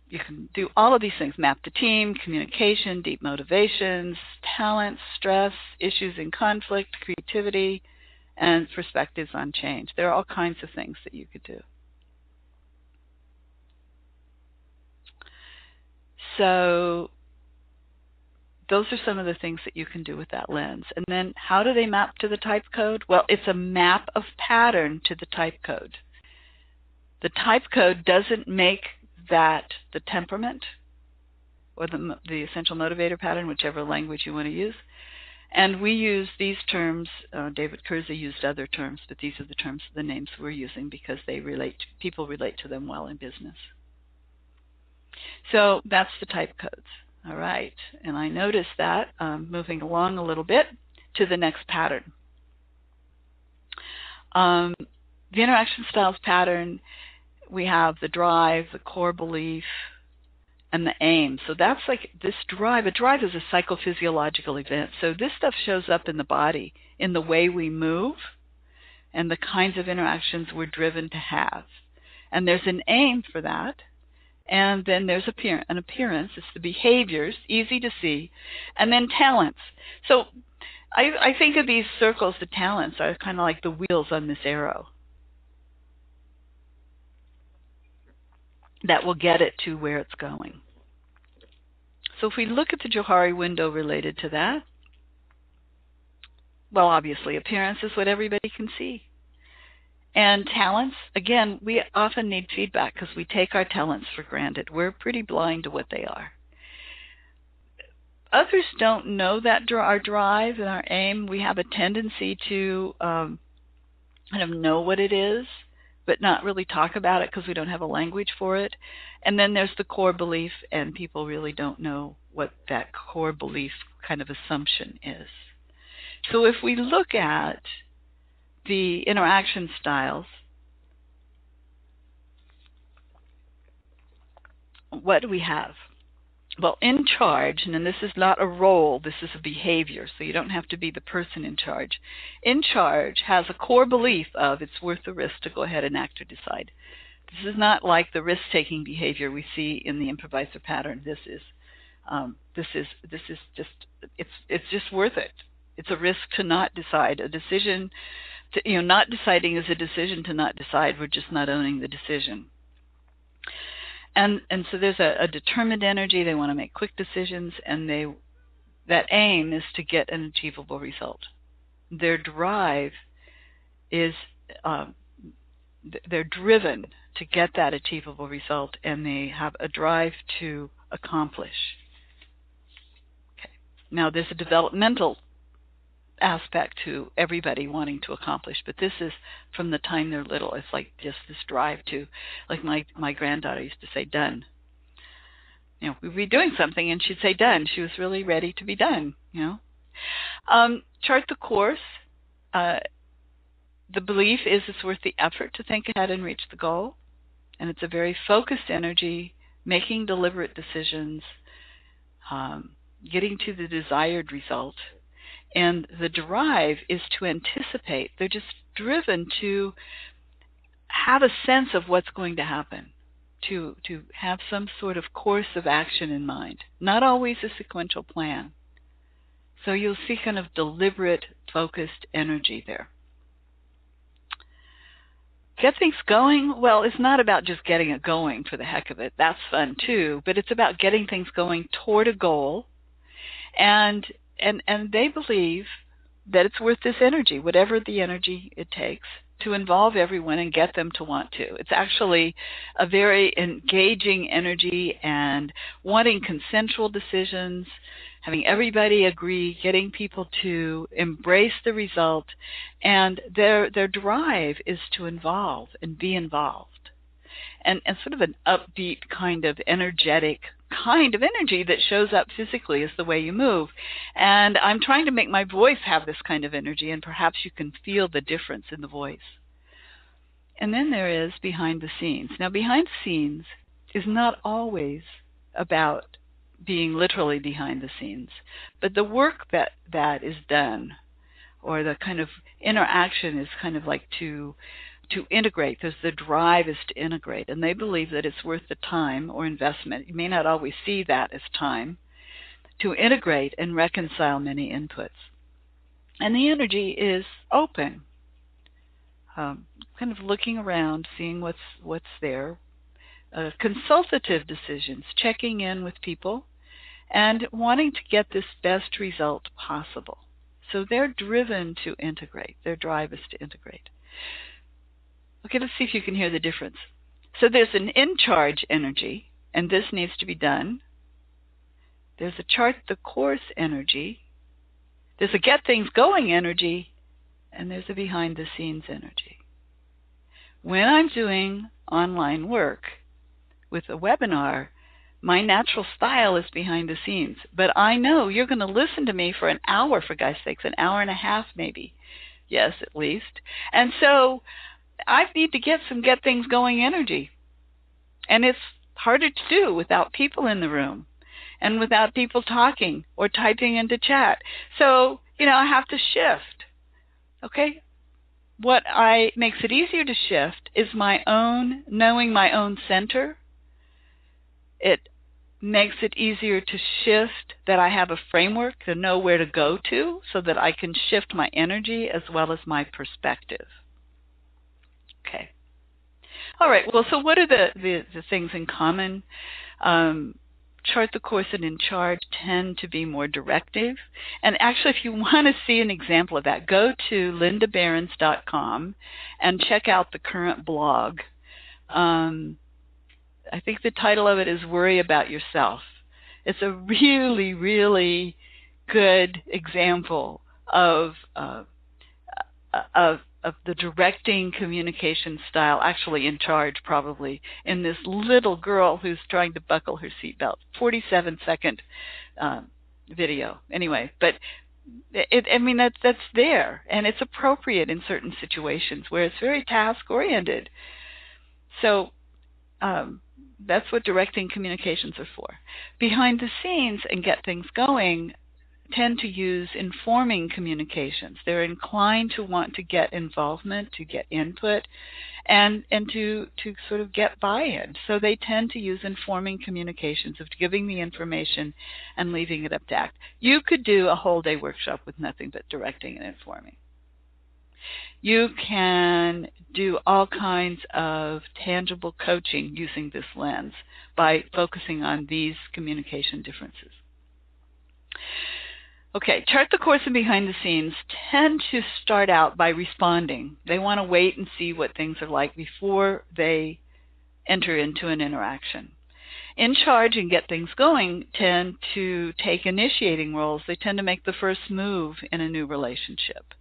you can do all of these things: map the team, communication, deep motivations, talents, stress, issues in conflict, creativity, and perspectives on change. There are all kinds of things that you could do. So those are some of the things that you can do with that lens. And then how do they map to the type code? Well, it's a map of pattern to the type code. The type code doesn't make that the temperament or the essential motivator pattern, whichever language you want to use. And we use these terms. David Kurza used other terms, but these are the terms, the names we're using because they people relate to them well in business. So that's the type codes. All right, and I noticed that moving along a little bit to the next pattern. The interaction styles pattern, we have the drive, the core belief, and the aim. So that's like this drive. A drive is a psychophysiological event. So this stuff shows up in the body, in the way we move, and the kinds of interactions we're driven to have. And there's an aim for that. And then there's an appearance. It's the behaviors, easy to see. And then talents. So I think of these circles, the talents, are kind of like the wheels on this arrow that will get it to where it's going. So if we look at the Johari window related to that, well, obviously appearance is what everybody can see. And talents, again, we often need feedback because we take our talents for granted. We're pretty blind to what they are. Others don't know that our drive and our aim. We have a tendency to kind of know what it is, but not really talk about it because we don't have a language for it. And then there's the core belief, and people really don't know what that core belief kind of assumption is. So if we look at the interaction styles, what do we have? Well, in charge, and this is not a role, this is a behavior, so you don't have to be the person in charge. In charge has a core belief of it's worth the risk to go ahead and act or decide. This is not like the risk-taking behavior we see in the improviser pattern. This is just it's just worth it. It's a risk to not decide. A decision to, not deciding is a decision to not decide. We're just not owning the decision. And so there's a determined energy. They want to make quick decisions, and that aim is to get an achievable result. Their drive is they're driven to get that achievable result, and they have a drive to accomplish. Okay. Now there's a developmental aspect to everybody wanting to accomplish, but this is from the time they're little. It's like just this drive to, like my granddaughter used to say, done. We'd be doing something and she'd say done. She was really ready to be done. Chart the course. The belief is it's worth the effort to think ahead and reach the goal, and it's a very focused energy, making deliberate decisions, getting to the desired result. And the drive is to anticipate. They're just driven to have a sense of what's going to happen, to have some sort of course of action in mind. Not always a sequential plan. So you'll see kind of deliberate, focused energy there. Get things going. Well, it's not about just getting it going for the heck of it. That's fun too, but it's about getting things going toward a goal. And they believe that it's worth this energy, whatever the energy it takes, to involve everyone and get them to want to. It's actually a very engaging energy, and wanting consensual decisions, having everybody agree, getting people to embrace the result, and their drive is to involve and be involved. And sort of an upbeat kind of energetic kind of energy that shows up physically is the way you move. And I'm trying to make my voice have this kind of energy, and perhaps you can feel the difference in the voice. And then there is behind the scenes. Now, behind the scenes is not always about being literally behind the scenes, but the work that is done, or the kind of interaction, is kind of like to integrate. There's the drive is to integrate, and they believe that it's worth the time or investment. You may not always see that as time, to integrate and reconcile many inputs. And the energy is open, kind of looking around, seeing what's there, consultative decisions, checking in with people, and wanting to get this best result possible. So they're driven to integrate. Their drive is to integrate. Okay, let's see if you can hear the difference. So there's an in-charge energy, and this needs to be done. There's a chart the course energy. There's a get things going energy, and there's a behind the scenes energy. When I'm doing online work with a webinar, my natural style is behind the scenes. But I know you're going to listen to me for an hour, for God's sakes, an hour and a half maybe. Yes, at least. And so I need to get some get things going energy. And it's harder to do without people in the room and without people talking or typing into chat. So, I have to shift. Okay? What makes it easier to shift is knowing my own center. It makes it easier to shift that I have a framework to know where to go to, so that I can shift my energy as well as my perspective. Okay. All right. Well, so what are the things in common? Chart the course and in charge tend to be more directive. And actually, if you want to see an example of that, go to lindaberens.com and check out the current blog. I think the title of it is Worry About Yourself. It's a really, really good example of the directing communication style, actually in charge probably, in this little girl who's trying to buckle her seatbelt. 47-second video. Anyway, but that's there, and it's appropriate in certain situations where it's very task-oriented. So that's what directing communications are for. Behind the scenes and get things going tend to use informing communications. They're inclined to want to get involvement, to get input, and to sort of get buy-in. So they tend to use informing communications, of giving the information and leaving it up to act. You could do a whole day workshop with nothing but directing and informing. You can do all kinds of tangible coaching using this lens by focusing on these communication differences. Okay, chart the course and behind the scenes tend to start out by responding. They want to wait and see what things are like before they enter into an interaction. In charge and get things going tend to take initiating roles. They tend to make the first move in a new relationship.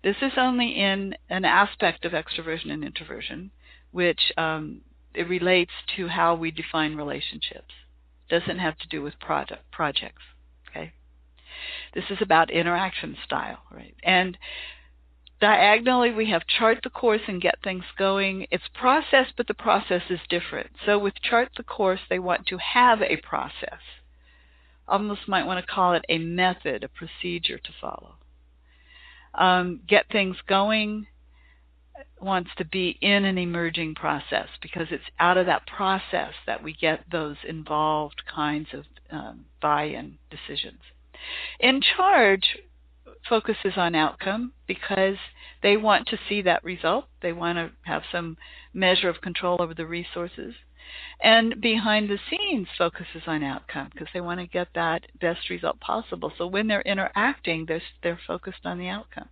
This is only in an aspect of extroversion and introversion, which it relates to how we define relationships. It doesn't have to do with projects. Okay. This is about interaction style, right? And diagonally, we have chart the course and get things going. It's process, but the process is different. So with chart the course, they want to have a process. Almost might want to call it a method, a procedure to follow. Get things going wants to be in an emerging process, because it's out of that process that we get those involved kinds of buy-in decisions. In charge focuses on outcome because they want to see that result. They want to have some measure of control over the resources. And behind the scenes focuses on outcome because they want to get that best result possible. So when they're interacting, they're focused on the outcome.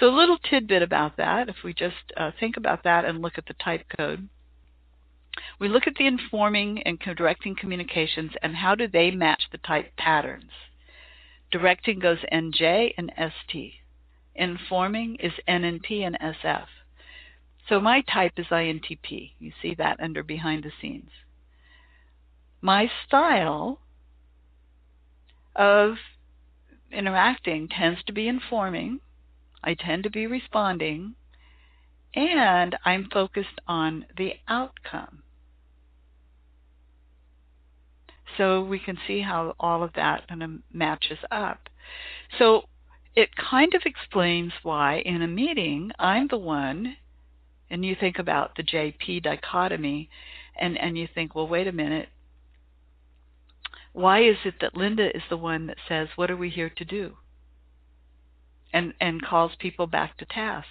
So a little tidbit about that, if we just think about that and look at the type code. We look at the informing and directing communications and how do they match the type patterns. Directing goes NJ and ST. Informing is NNP and SF. So my type is INTP. You see that under behind the scenes. My style of interacting tends to be informing. I tend to be responding. And I'm focused on the outcome. So we can see how all of that kind of matches up. So it kind of explains why in a meeting I'm the one, and you think about the JP dichotomy, and you think, well, wait a minute. Why is it that Linda is the one that says, what are we here to do? And calls people back to task?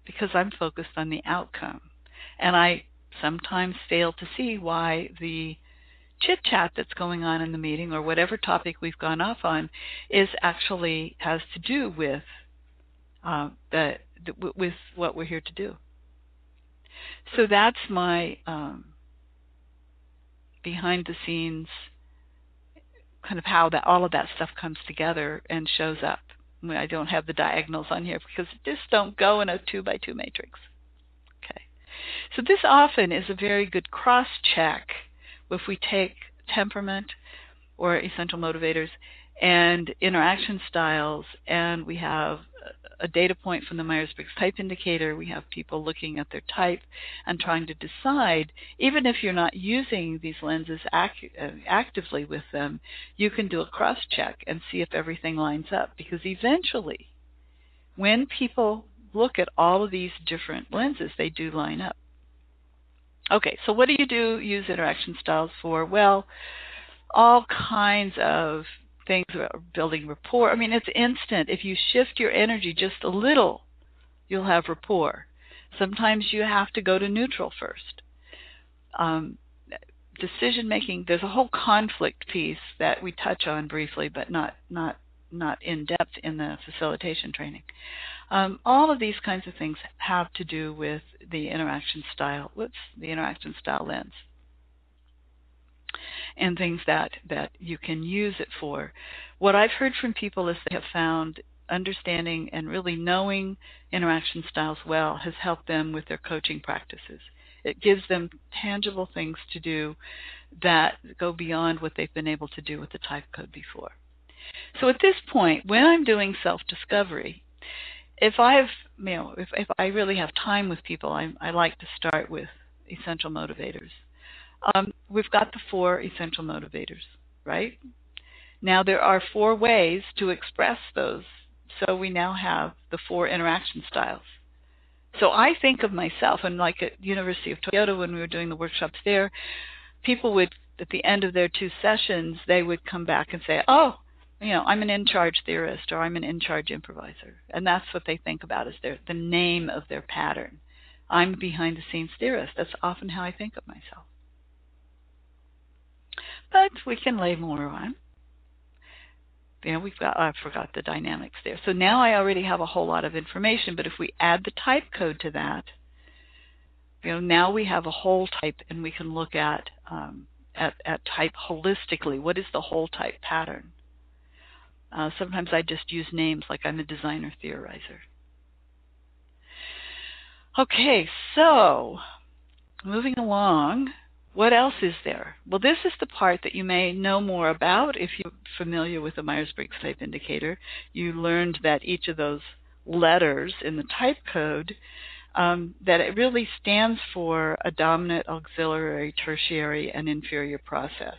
Because I'm focused on the outcome. And I sometimes fail to see why the chit-chat that's going on in the meeting or whatever topic we've gone off on is actually has to do with with what we're here to do. So that's my behind the scenes kind of how that all of that stuff comes together and shows up. I don't have the diagonals on here because just don't go in a 2x2 matrix. Okay. So this often is a very good cross-check if we take temperament or essential motivators and interaction styles, and we have a data point from the Myers-Briggs type indicator. We have people looking at their type and trying to decide, even if you're not using these lenses actively with them, you can do a cross-check and see if everything lines up. Because eventually, when people look at all of these different lenses, they do line up. Okay, so what do you use interaction styles for? Well, all kinds of things about building rapport. I mean, it's instant. If you shift your energy just a little, you'll have rapport. Sometimes you have to go to neutral first. Decision making, there's a whole conflict piece that we touch on briefly, but not in depth in the facilitation training. All of these kinds of things have to do with the interaction style. The interaction style lens. And things that you can use it for. What I've heard from people is they have found understanding and really knowing interaction styles well has helped them with their coaching practices. It gives them tangible things to do that go beyond what they've been able to do with the type code before. So at this point, when I'm doing self-discovery, if I really have time with people, I like to start with essential motivators. We've got the 4 essential motivators, right? Now there are 4 ways to express those. So we now have the 4 interaction styles. So I think of myself, and like at University of Toyota when we were doing the workshops there, people would, at the end of their 2 sessions, they would come back and say, oh, I'm an in-charge theorist or I'm an in-charge improviser. And that's what they think about as the name of their pattern. I'm a behind-the-scenes theorist. That's often how I think of myself. But we can lay more on. I forgot the dynamics there. So now I already have a whole lot of information, but if we add the type code to that, now we have a whole type and we can look at type holistically. What is the whole type pattern? Sometimes I just use names like I'm a designer theorizer. Okay, so moving along. What else is there? Well, this is the part that you may know more about if you're familiar with the Myers-Briggs type indicator. You learned that each of those letters in the type code, that it really stands for a dominant, auxiliary, tertiary, and inferior process.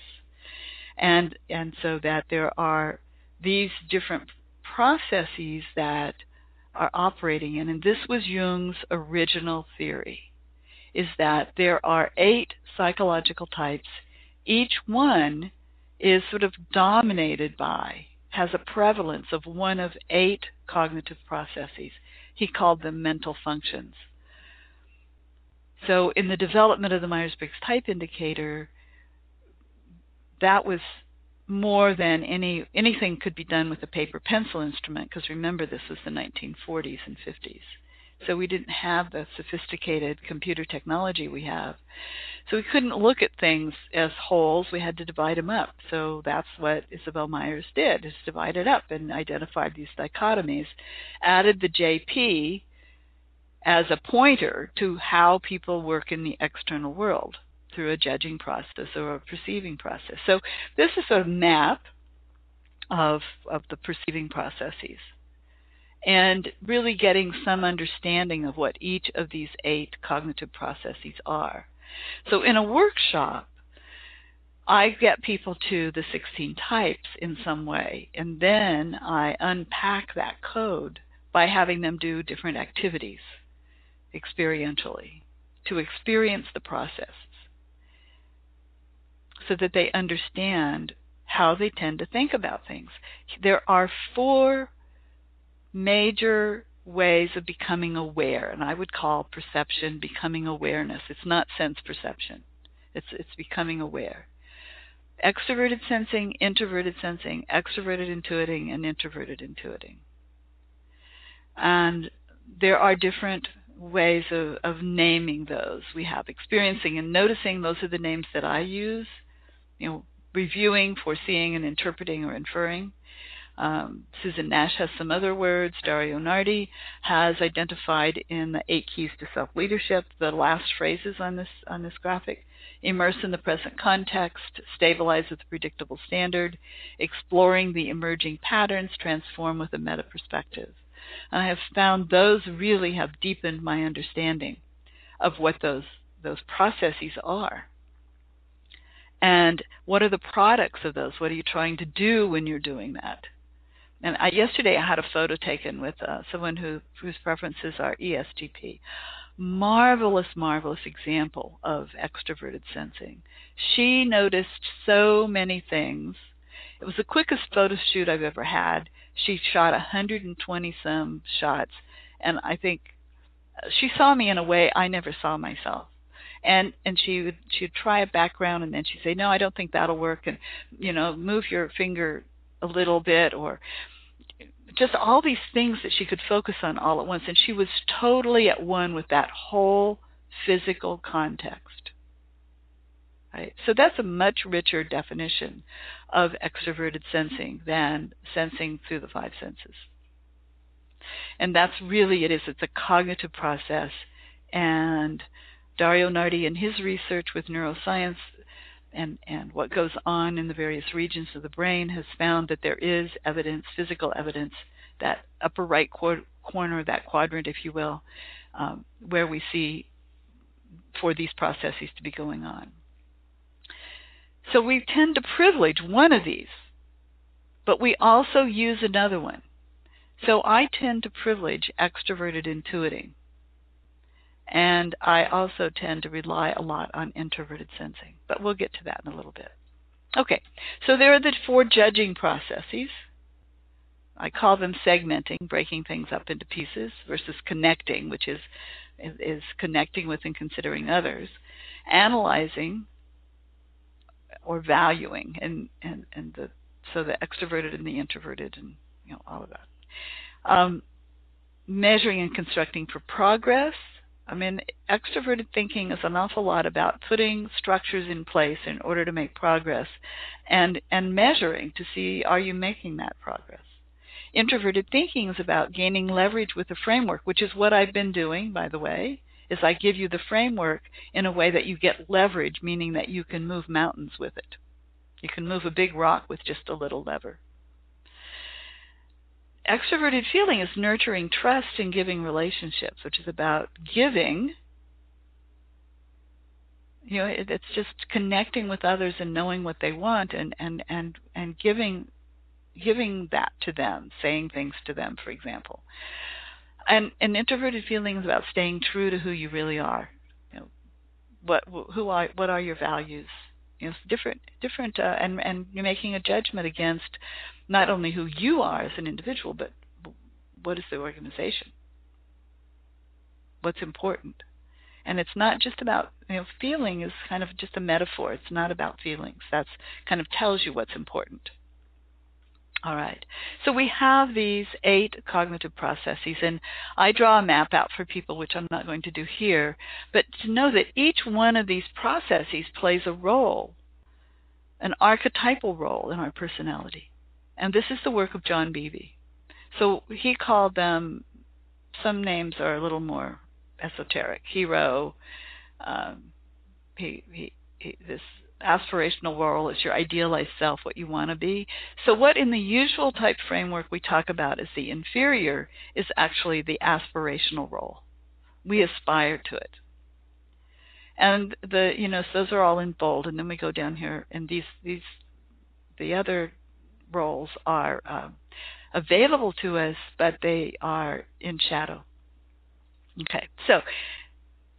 And so that there are these different processes that are operating in, and this was Jung's original theory, is that there are 8 psychological types. Each one is sort of dominated by, has a prevalence of one of 8 cognitive processes. He called them mental functions. So in the development of the Myers-Briggs Type Indicator, that was more than anything could be done with a paper pencil instrument, because remember, this was the 1940s and 50s. So we didn't have the sophisticated computer technology we have. So we couldn't look at things as wholes. We had to divide them up. So that's what Isabel Myers did, is divide it up and identified these dichotomies, added the JP as a pointer to how people work in the external world through a judging process or a perceiving process. So this is a map of the perceiving processes, and really getting some understanding of what each of these 8 cognitive processes are. So in a workshop, I get people to the 16 types in some way, and then I unpack that code by having them do different activities experientially to experience the process so that they understand how they tend to think about things. There are 4 major ways of becoming aware, and I would call perception becoming awareness. It's not sense perception. It's becoming aware. Extroverted sensing, introverted sensing, extroverted intuiting, and introverted intuiting. And there are different ways of naming those. We have experiencing and noticing. Those are the names that I use. Reviewing, foreseeing, and interpreting or inferring. Susan Nash has some other words. Dario Nardi has identified in the 8 keys to self-leadership the last phrases on this graphic. Immerse in the present context, stabilize with a predictable standard, exploring the emerging patterns, transform with a meta-perspective. And I have found those really have deepened my understanding of what those processes are. And what are the products of those? What are you trying to do when you're doing that? And yesterday I had a photo taken with someone whose preferences are ESTP. Marvelous, marvelous example of extroverted sensing. She noticed so many things. It was the quickest photo shoot I've ever had. She shot 120-some shots, and I think she saw me in a way I never saw myself. And she'd try a background, and then she'd say, no, I don't think that'll work, and move your finger a little bit, or just all these things that she could focus on all at once. And she was totally at one with that whole physical context. Right? So that's a much richer definition of extroverted sensing than sensing through the 5 senses. And that's really it is. It's a cognitive process. And Dario Nardi, in his research with neuroscience and what goes on in the various regions of the brain, has found that there is evidence, physical evidence, that upper right corner, that quadrant, if you will, where we see for these processes to be going on. So we tend to privilege one of these, but we also use another one. So I tend to privilege extroverted intuiting. And I also tend to rely a lot on introverted sensing. But we'll get to that in a little bit. Okay, so there are the 4 judging processes. I call them segmenting, breaking things up into pieces, versus connecting, which is connecting with and considering others. Analyzing or valuing, so the extroverted and the introverted, and all of that. Measuring and constructing for progress. I mean, extroverted thinking is an awful lot about putting structures in place in order to make progress, and measuring to see, are you making that progress? Introverted thinking is about gaining leverage with a framework, which is what I've been doing, by the way, is I give you the framework in a way that you get leverage, meaning that you can move mountains with it. You can move a big rock with just a little lever. Extroverted feeling is nurturing trust and giving relationships, which is about giving. It's just connecting with others and knowing what they want, and giving that to them, saying things to them, for example. And introverted feeling is about staying true to who you really are. What are your values? different, and you're making a judgment against not only who you are as an individual, but what is the organization? What's important? And it's not just about, feeling is kind of just a metaphor. It's not about feelings. That's kind of tells you what's important. All right. So we have these 8 cognitive processes, and I draw a map out for people, which I'm not going to do here, but to know that each one of these processes plays a role, an archetypal role in our personality. And this is the work of John Beebe. So he called them, some names are a little more esoteric. Hero, this aspirational role is your idealized self, what you want to be. So what in the usual type framework we talk about as the inferior is actually the aspirational role. We aspire to it. And so those are all in bold, and then we go down here, and the other roles are available to us, but they are in shadow. Okay, so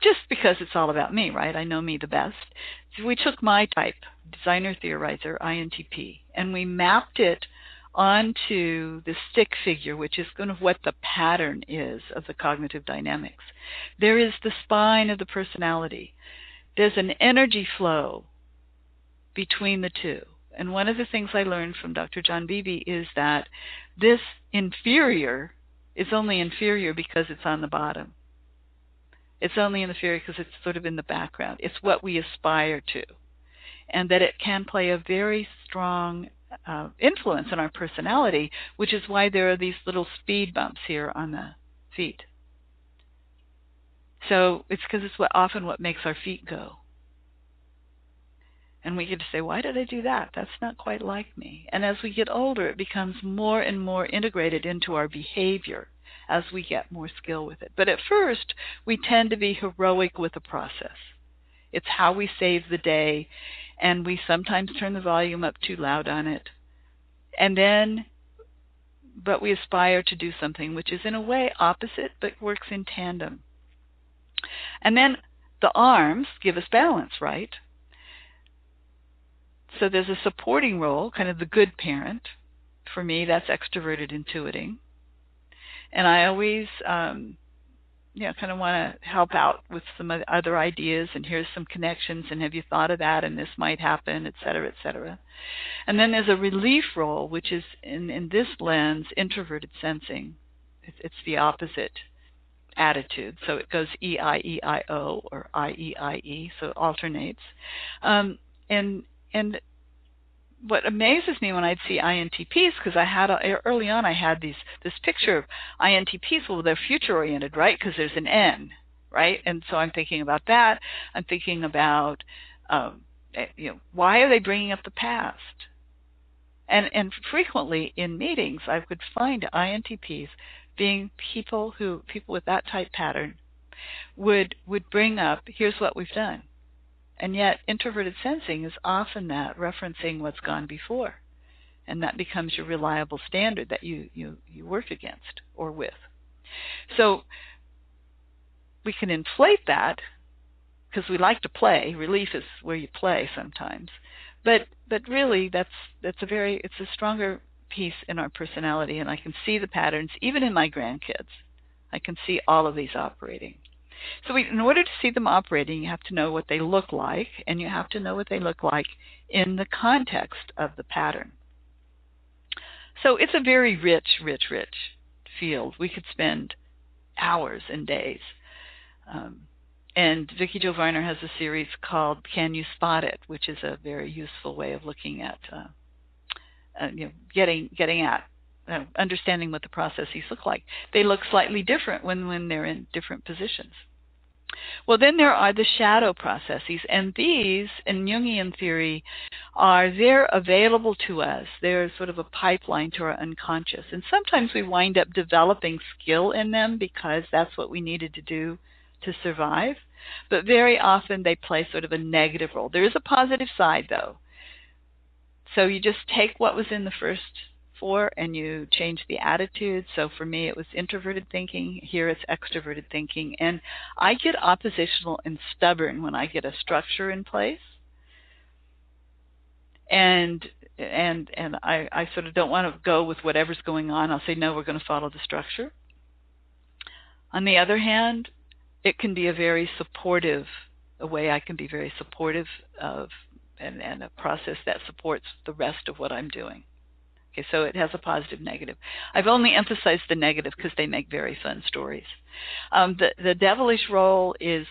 just because it's all about me, right? I know me the best. So we took my type, designer theorizer, INTP, and we mapped it onto the stick figure, which is kind of what the pattern is of the cognitive dynamics. There is the spine of the personality. There's an energy flow between the two. And one of the things I learned from Dr. John Beebe is that this inferior is only inferior because it's on the bottom. It's only inferior because it's sort of in the background. It's what we aspire to. And that it can play a very strong influence on our personality, which is why there are these little speed bumps here on the feet. So it's because it's often what makes our feet go. And we get to say, why did I do that? That's not quite like me. And as we get older, it becomes more and more integrated into our behavior as we get more skill with it. But at first, we tend to be heroic with the process. It's how we save the day, and we sometimes turn the volume up too loud on it. But we aspire to do something which is in a way opposite, but works in tandem. And then the arms give us balance, right? So there's a supporting role, kind of the good parent. For me, that's extroverted intuiting. And I always, kind of want to help out with some other ideas, and here's some connections, and have you thought of that, and this might happen, et cetera, et cetera. And then there's a relief role, which is, in this lens, introverted sensing. It's the opposite attitude. So it goes E-I-E-I-O or I-E-I-E, so it alternates. And what amazes me when I'd see INTPs, because early on I had this picture of INTPs, well, they're future-oriented, right? Because there's an N, right? And so I'm thinking about that. I'm thinking about, why are they bringing up the past? And frequently in meetings, I would find INTPs being people with that type pattern would bring up, here's what we've done. And yet introverted sensing is often that, referencing what's gone before. And that becomes your reliable standard that you work against or with. So we can inflate that because we like to play. Relief is where you play sometimes. But really it's a stronger piece in our personality, and I can see the patterns even in my grandkids. I can see all of these operating. So in order to see them operating, you have to know what they look like, and you have to know what they look like in the context of the pattern. So it's a very rich field. We could spend hours and days. And Vicki Jo Varner has a series called Can You Spot It?, which is a very useful way of looking at, getting at understanding what the processes look like. They look slightly different when they're in different positions. Well, then there are the shadow processes, and these, in Jungian theory, they're available to us. They're sort of a pipeline to our unconscious, and sometimes we wind up developing skill in them because that's what we needed to do to survive, but very often they play sort of a negative role. There is a positive side, though. So you just take what was in the first 4 and you change the attitude. So for me, it was introverted thinking. Here it's extroverted thinking. And I get oppositional and stubborn when I get a structure in place. and I sort of don't want to go with whatever's going on. I'll say, no, we're going to follow the structure. On the other hand, it can be a way I can be very supportive of and a process that supports the rest of what I'm doing. Okay, so it has a positive, negative. I've only emphasized the negative because they make very fun stories. The devilish role is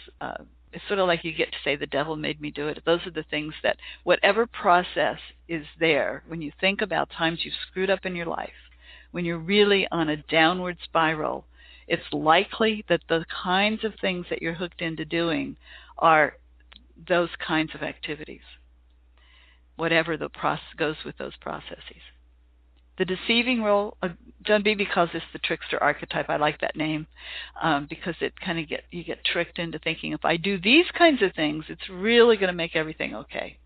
it's sort of like you get to say, the devil made me do it. Those are the things that, whatever process is there, when you think about times you've screwed up in your life, when you're really on a downward spiral, it's likely that the kinds of things that you're hooked into doing are those kinds of activities, whatever the process goes with those processes. The deceiving role, John Beebe calls this the trickster archetype. I like that name because it kind of you get tricked into thinking, if I do these kinds of things, it's really going to make everything okay.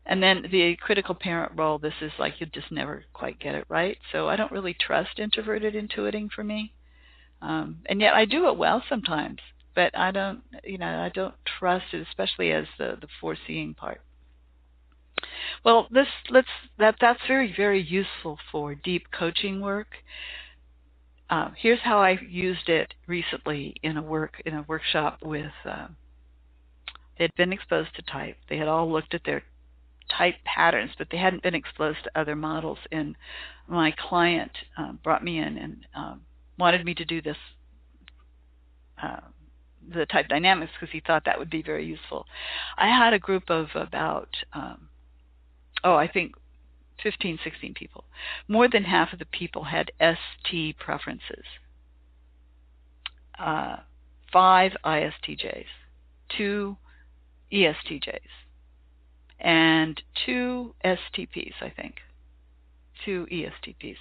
And then the critical parent role, this is like you just never quite get it right. So I don't really trust introverted intuiting for me. And yet I do it well sometimes, but I don't trust it, especially as the foreseeing part. Well, that's very, very useful for deep coaching work. Here's how I used it recently in a workshop with. They had been exposed to type. They had all looked at their type patterns, but they hadn't been exposed to other models. And my client brought me in and wanted me to do this. The type dynamics, because he thought that would be very useful. I had a group of about I think 15, 16 people. More than half of the people had ST preferences. 5 ISTJs, 2 ESTJs, and 2 STPs, I think. 2 ESTPs.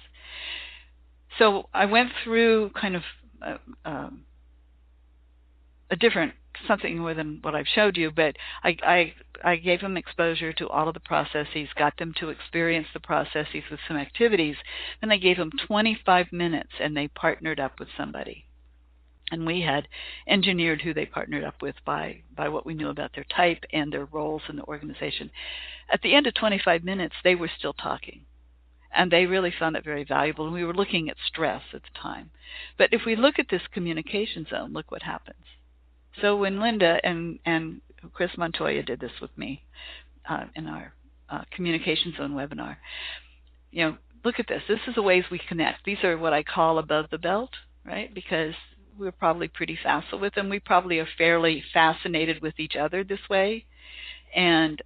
So I went through kind of a different, something more than what I've showed you, but I gave them exposure to all of the processes, got them to experience the processes with some activities, then I gave them 25 minutes and they partnered up with somebody. And we had engineered who they partnered up with by what we knew about their type and their roles in the organization. At the end of 25 minutes, they were still talking. And they really found it very valuable. And we were looking at stress at the time. But if we look at this communication zone, look what happens. So when Linda and Chris Montoya did this with me in our communication zone webinar, look at this. This is the ways we connect. These are what I call above the belt, right? Because we're probably pretty facile with them. We probably are fairly fascinated with each other this way. And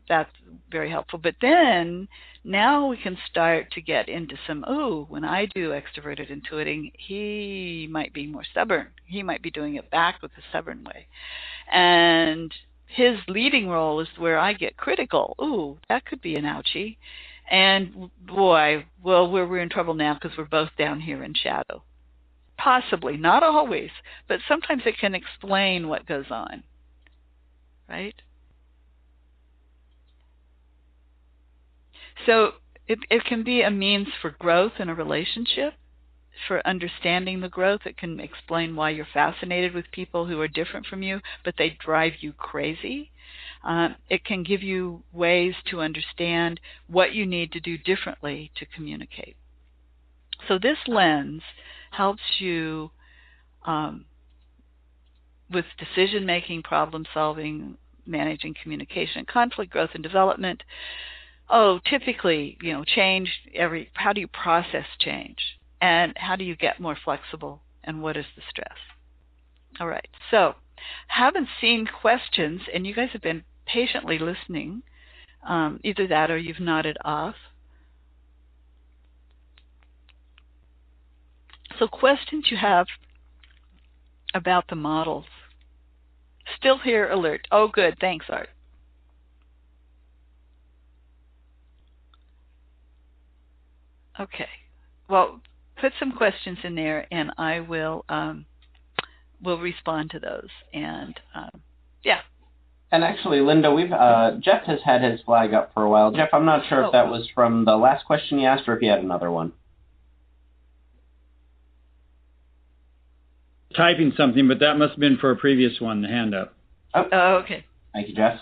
that's very helpful. But then now we can start to get into some, when I do extroverted intuiting, he might be more stubborn. He might be doing it back with a stubborn way. And his leading role is where I get critical. That could be an ouchie. And boy, we're in trouble now because we're both down here in shadow. Possibly, not always, but sometimes it can explain what goes on, right? So it can be a means for growth in a relationship, for understanding the growth. It can explain why you're fascinated with people who are different from you, but they drive you crazy. It can give you ways to understand what you need to do differently to communicate. So this lens helps you with decision-making, problem-solving, managing communication, conflict, growth, and development. Typically, change how do you process change? And how do you get more flexible? And what is the stress? All right, so haven't seen questions, and you guys have been patiently listening. Either that or you've nodded off. So questions you have about the models. Still here, alert. Oh, good. Thanks, Art. Okay. Well, put some questions in there, and I will respond to those. And yeah. And actually, Linda, Jeff has had his flag up for a while. Jeff, I'm not sure if that was from the last question you asked or if you had another one. Typing something, but that must have been for a previous one, the hand up. Oh, okay. Thank you, Jeff.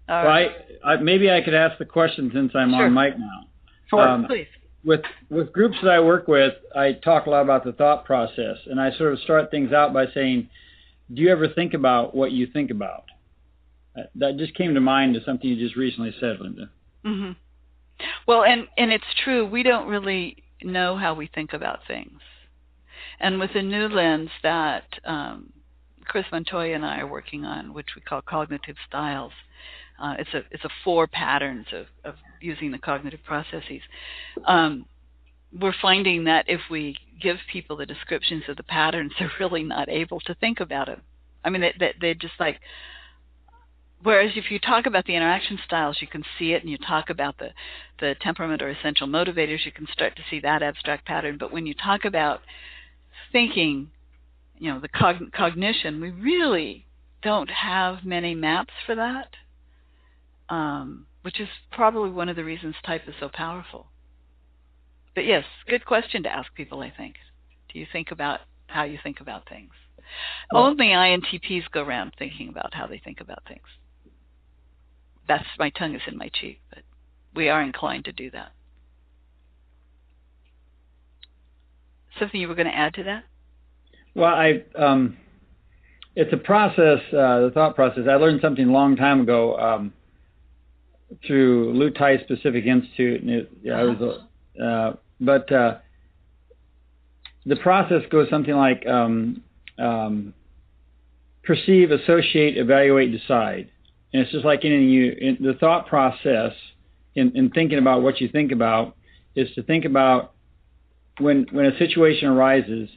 All Well, right. maybe I could ask the question since I'm Sure. on mic now. Sure. Please. With groups that I work with, I talk a lot about the thought process, and I sort of start things out by saying, do you ever think about what you think about? That just came to mind as something you just recently said, Linda. Mm-hmm. Well, and it's true. We don't really know how we think about things. And with a new lens that Chris Montoya and I are working on, which we call cognitive styles, it's a 4 patterns of using the cognitive processes. We're finding that if we give people the descriptions of the patterns, they're really not able to think about it. I mean, they're just like, whereas if you talk about the interaction styles, you can see it, and you talk about the temperament or essential motivators, you can start to see that abstract pattern. But when you talk about thinking, the cognition, we really don't have many maps for that, which is probably one of the reasons type is so powerful. But yes, good question to ask people, I think. Do you think about how you think about things? Well, only INTPs go around thinking about how they think about things. My tongue is in my cheek, but we are inclined to do that. Something you were going to add to that? Well, it's a process, the thought process. I learned something a long time ago through Lou Tai's Pacific Institute, and the process goes something like perceive, associate, evaluate, decide. And it's just like in the thought process in thinking about what you think about is to think about when a situation arises,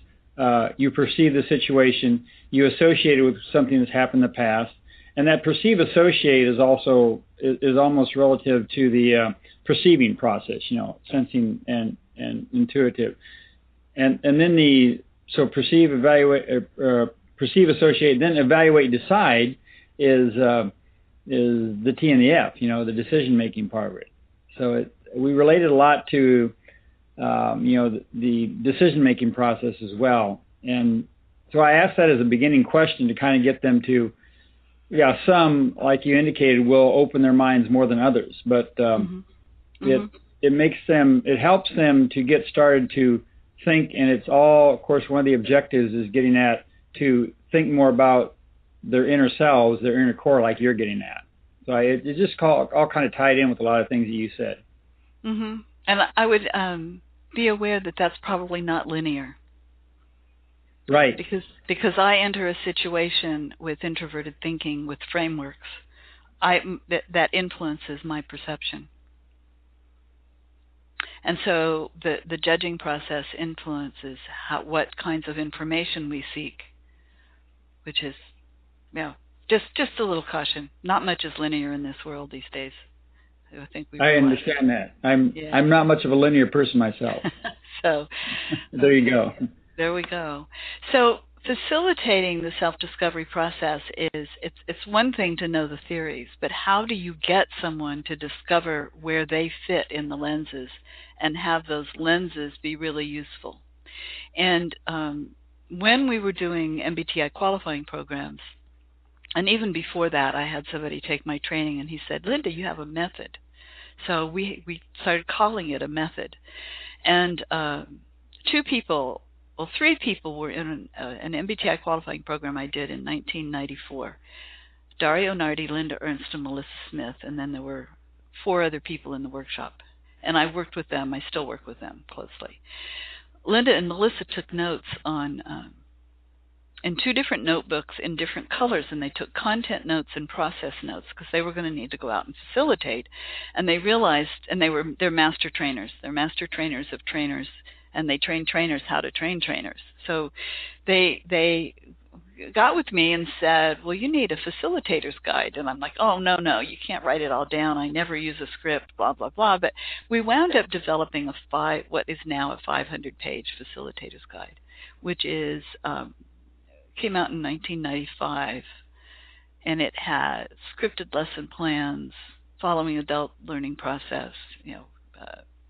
you perceive the situation, you associate it with something that's happened in the past, and that perceive associate is almost relative to the perceiving process, sensing and intuitive, and then perceive, evaluate, perceive, associate, then evaluate, decide is the T and the F, the decision-making part of it. So we relate it a lot to, the decision-making process as well. And so I asked that as a beginning question to kind of get them to, some, like you indicated, will open their minds more than others. But it helps them to get started to think, and it's all, of course, one of the objectives is getting at to think more about their inner selves, their inner core, like you're getting at. So it just all kind of tied in with a lot of things that you said. Mm-hmm. And I would be aware that that's probably not linear. Right. Because I enter a situation with introverted thinking, with frameworks, that influences my perception. And so the judging process influences what kinds of information we seek, which is, just a little caution. Not much is linear in this world these days. I understand that. I'm not much of a linear person myself. So there you go. There we go. So facilitating the self-discovery process it's one thing to know the theories, but how do you get someone to discover where they fit in the lenses and have those lenses be really useful? And when we were doing MBTI qualifying programs, and even before that, I had somebody take my training, and he said, "Linda, you have a method." So we started calling it a method. And three people were in an MBTI qualifying program I did in 1994. Dario Nardi, Linda Ernst, and Melissa Smith, and then there were 4 other people in the workshop. And I worked with them. I still work with them closely. Linda and Melissa took notes on in 2 different notebooks in different colors, and they took content notes and process notes because they were going to need to go out and facilitate. And they realized, and they're master trainers. They're master trainers of trainers, and they train trainers how to train trainers. So they got with me and said, "Well, you need a facilitator's guide." And I'm like, "Oh, no, you can't write it all down. I never use a script, blah, blah, blah." But we wound up developing what is now a 500-page facilitator's guide, which is came out in 1995, and it had scripted lesson plans, following adult learning process,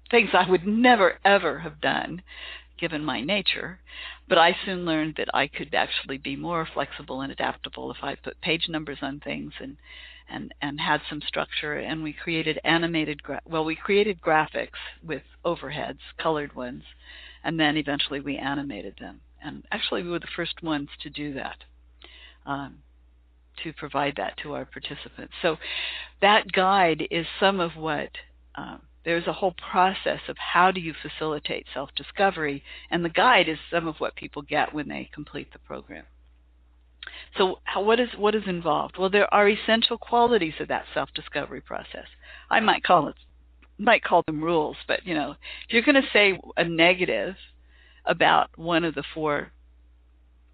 things I would never, ever have done given my nature, but I soon learned that I could actually be more flexible and adaptable if I put page numbers on things and had some structure. And we created we created graphics with overheads, colored ones, and then eventually we animated them. And actually we were the first ones to do that, to provide that to our participants. So that guide is some of what there's a whole process of how do you facilitate self-discovery, and the guide is some of what people get when they complete the program. So what is involved? Well, there are essential qualities of that self-discovery process. I might call them rules, but if you're going to say a negative about one of the 4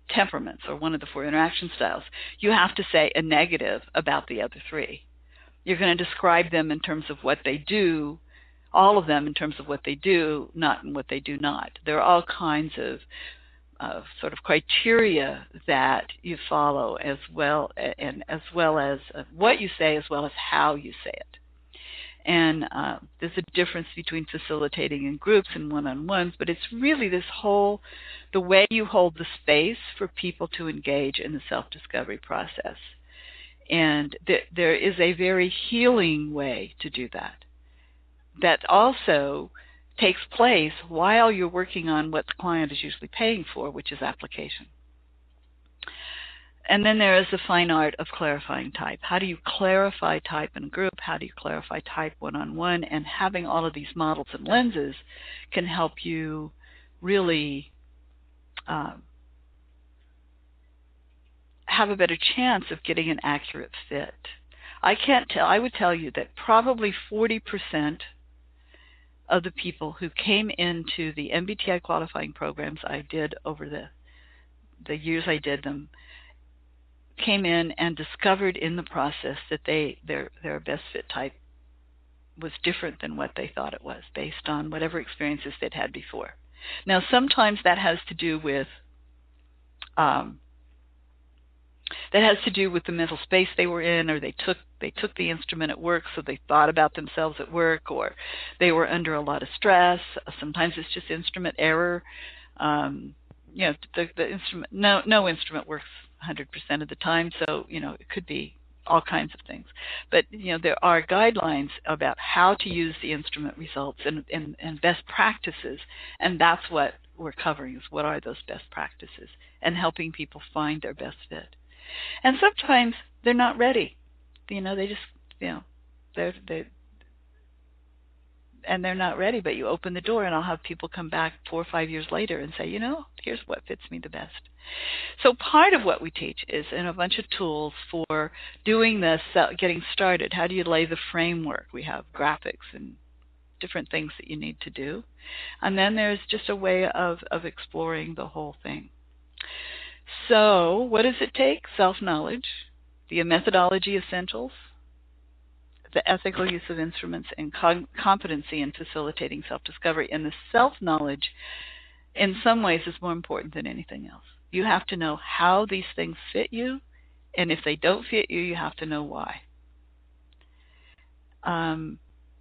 temperaments or one of the 4 interaction styles, you have to say a negative about the other 3. You're going to describe them in terms of what they do, all of them in terms of what they do, not in what they do not. There are all kinds of sort of criteria that you follow, as well as what you say, as well as how you say it. And there's a difference between facilitating in groups and one-on-ones, but it's really the way you hold the space for people to engage in the self-discovery process. And there is a very healing way to do that also takes place while you're working on what the client is usually paying for, which is application. And then there is the fine art of clarifying type. How do you clarify type in a group? How do you clarify type one-on-one? And having all of these models and lenses can help you really have a better chance of getting an accurate fit. I would tell you that probably 40% of the people who came into the MBTI qualifying programs I did over the years I did them came in and discovered in the process that their best fit type was different than what they thought it was, based on whatever experiences they'd had before. Now, sometimes that has to do with the mental space they were in, or they took the instrument at work, so they thought about themselves at work, or they were under a lot of stress. Sometimes it's just instrument error. The instrument, no instrument works 100% of the time, so it could be all kinds of things. But there are guidelines about how to use the instrument results and best practices, and that's what we're covering, is what are those best practices, and helping people find their best fit. And sometimes they're not ready. They just, they're not ready, but you open the door, and I'll have people come back 4 or 5 years later and say, here's what fits me the best. So part of what we teach is in a bunch of tools for doing this, getting started. How do you lay the framework? We have graphics and different things that you need to do. And then there's just a way of exploring the whole thing. So what does it take? Self-knowledge, the methodology essentials, the ethical use of instruments, and competency in facilitating self-discovery. And the self-knowledge, in some ways, is more important than anything else. You have to know how these things fit you, and if they don't fit you, you have to know why.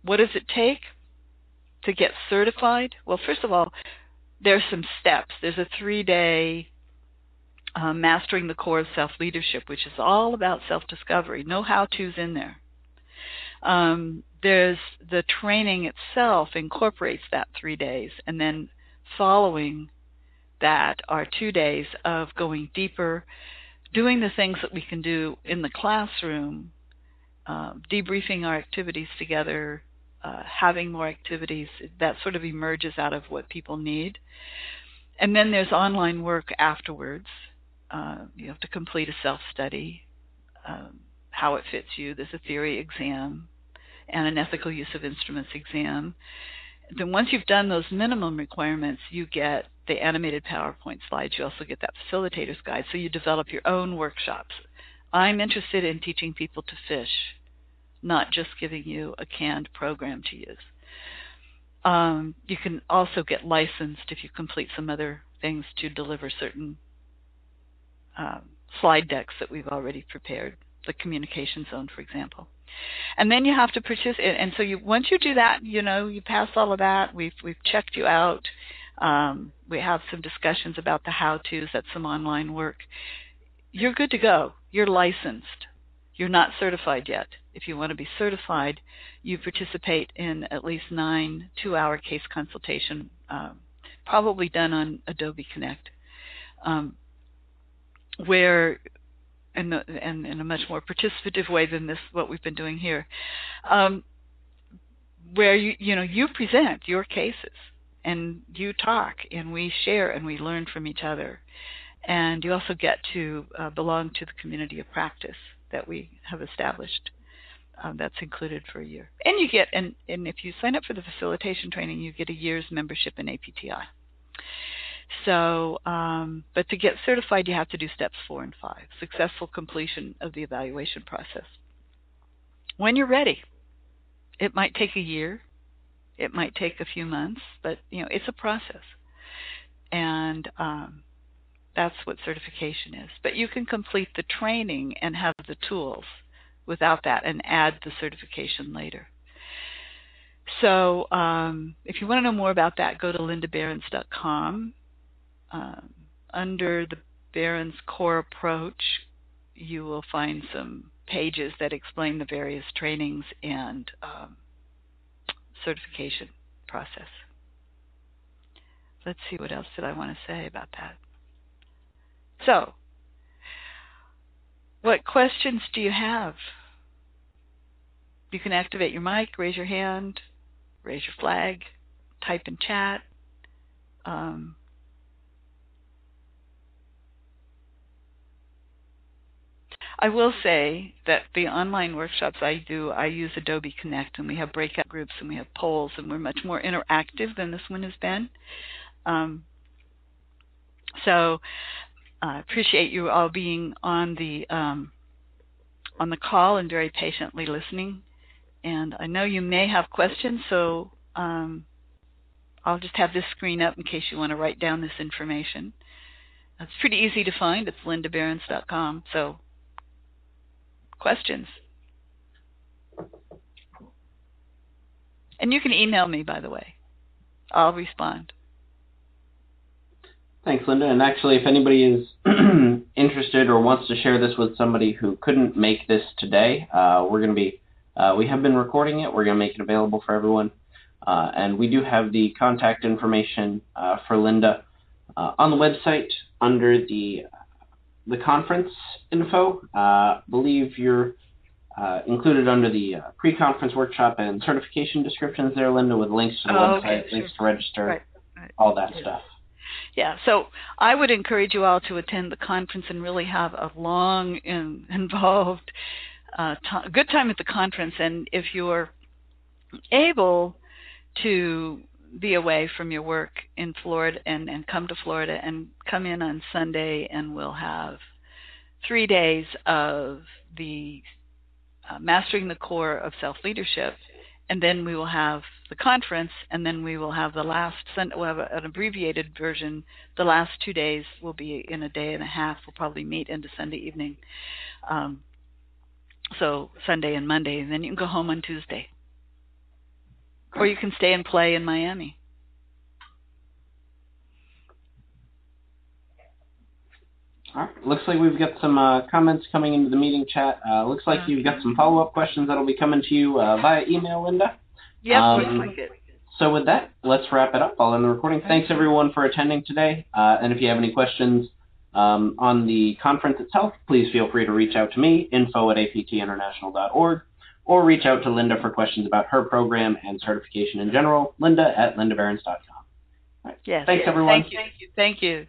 What does it take to get certified? Well, first of all, there's some steps. There's a 3-day Mastering the Core of Self-Leadership, which is all about self-discovery. No how-tos in there. There's the training itself incorporates that 3 days, and then following that are 2 days of going deeper, doing the things that we can do in the classroom, debriefing our activities together, having more activities. That sort of emerges out of what people need. And then there's online work afterwards. You have to complete a self-study, how it fits you. There's a theory exam and an ethical use of instruments exam. Then once you've done those minimum requirements, you get the animated PowerPoint slides. You also get that facilitator's guide, so you develop your own workshops. I'm interested in teaching people to fish, not just giving you a canned program to use. You can also get licensed if you complete some other things to deliver certain slide decks that we've already prepared, the communication zone, for example. And then you have to participate. And so once you do that, you pass all of that. We've checked you out. We have some discussions about the how-tos. That's some online work. You're good to go. You're licensed. You're not certified yet. If you want to be certified, you participate in at least 9 2-hour case consultation, probably done on Adobe Connect, where in a much more participative way than this, what we've been doing here, where you present your cases and you talk and we share and we learn from each other. And you also get to belong to the community of practice that we have established. That's included for a year. And you get, and if you sign up for the facilitation training, you get a year's membership in APTI. So, but to get certified, you have to do steps 4 and 5, successful completion of the evaluation process. When you're ready, it might take a year, it might take a few months, but it's a process. And that's what certification is. But you can complete the training and have the tools without that and add the certification later. So if you want to know more about that, go to lindaberens.com. Under the Berens Core Approach, you will find some pages that explain the various trainings and certification process. Let's see, what else did I want to say about that? So, what questions do you have? You can activate your mic, raise your hand, raise your flag, type in chat. I will say that the online workshops I do, I use Adobe Connect, and we have breakout groups and we have polls, and we're much more interactive than this one has been. So I appreciate you all being on the call and very patiently listening. And I know you may have questions, so I'll just have this screen up in case you want to write down this information. It's pretty easy to find. It's lindaberens.com. So, questions? And you can email me, by the way. I'll respond. Thanks, Linda. And actually, if anybody is interested or wants to share this with somebody who couldn't make this today, we have been recording it. We're going to make it available for everyone. And we do have the contact information for Linda on the website under the conference info. Believe you're included under the pre-conference workshop and certification descriptions there, Linda, with links to the website, links to register, right. All that stuff. Yeah, so I would encourage you all to attend the conference and really have a long and involved good time at the conference. And if you're able to be away from your work in Florida and come to Florida and come in on Sunday, and we'll have 3 days of the Mastering the Core of Self-Leadership, and then we will have the conference, and then we will have the last Sunday, we'll have an abbreviated version. The last 2 days will be in a day and a half. We'll probably meet into Sunday evening. So Sunday and Monday, and then you can go home on Tuesday. Or you can stay and play in Miami. All right. Looks like we've got some comments coming into the meeting chat. Looks like you've got some follow-up questions that'll be coming to you via email, Linda. Yep, looks like it. So with that, let's wrap it up. I'll end the recording. Thanks, everyone, for attending today. And if you have any questions on the conference itself, please feel free to reach out to me, info@aptinternational.org, or reach out to Linda for questions about her program and certification in general, linda@lindaberens.com. All right. Yes. Thanks, everyone. Thank you. Thank you.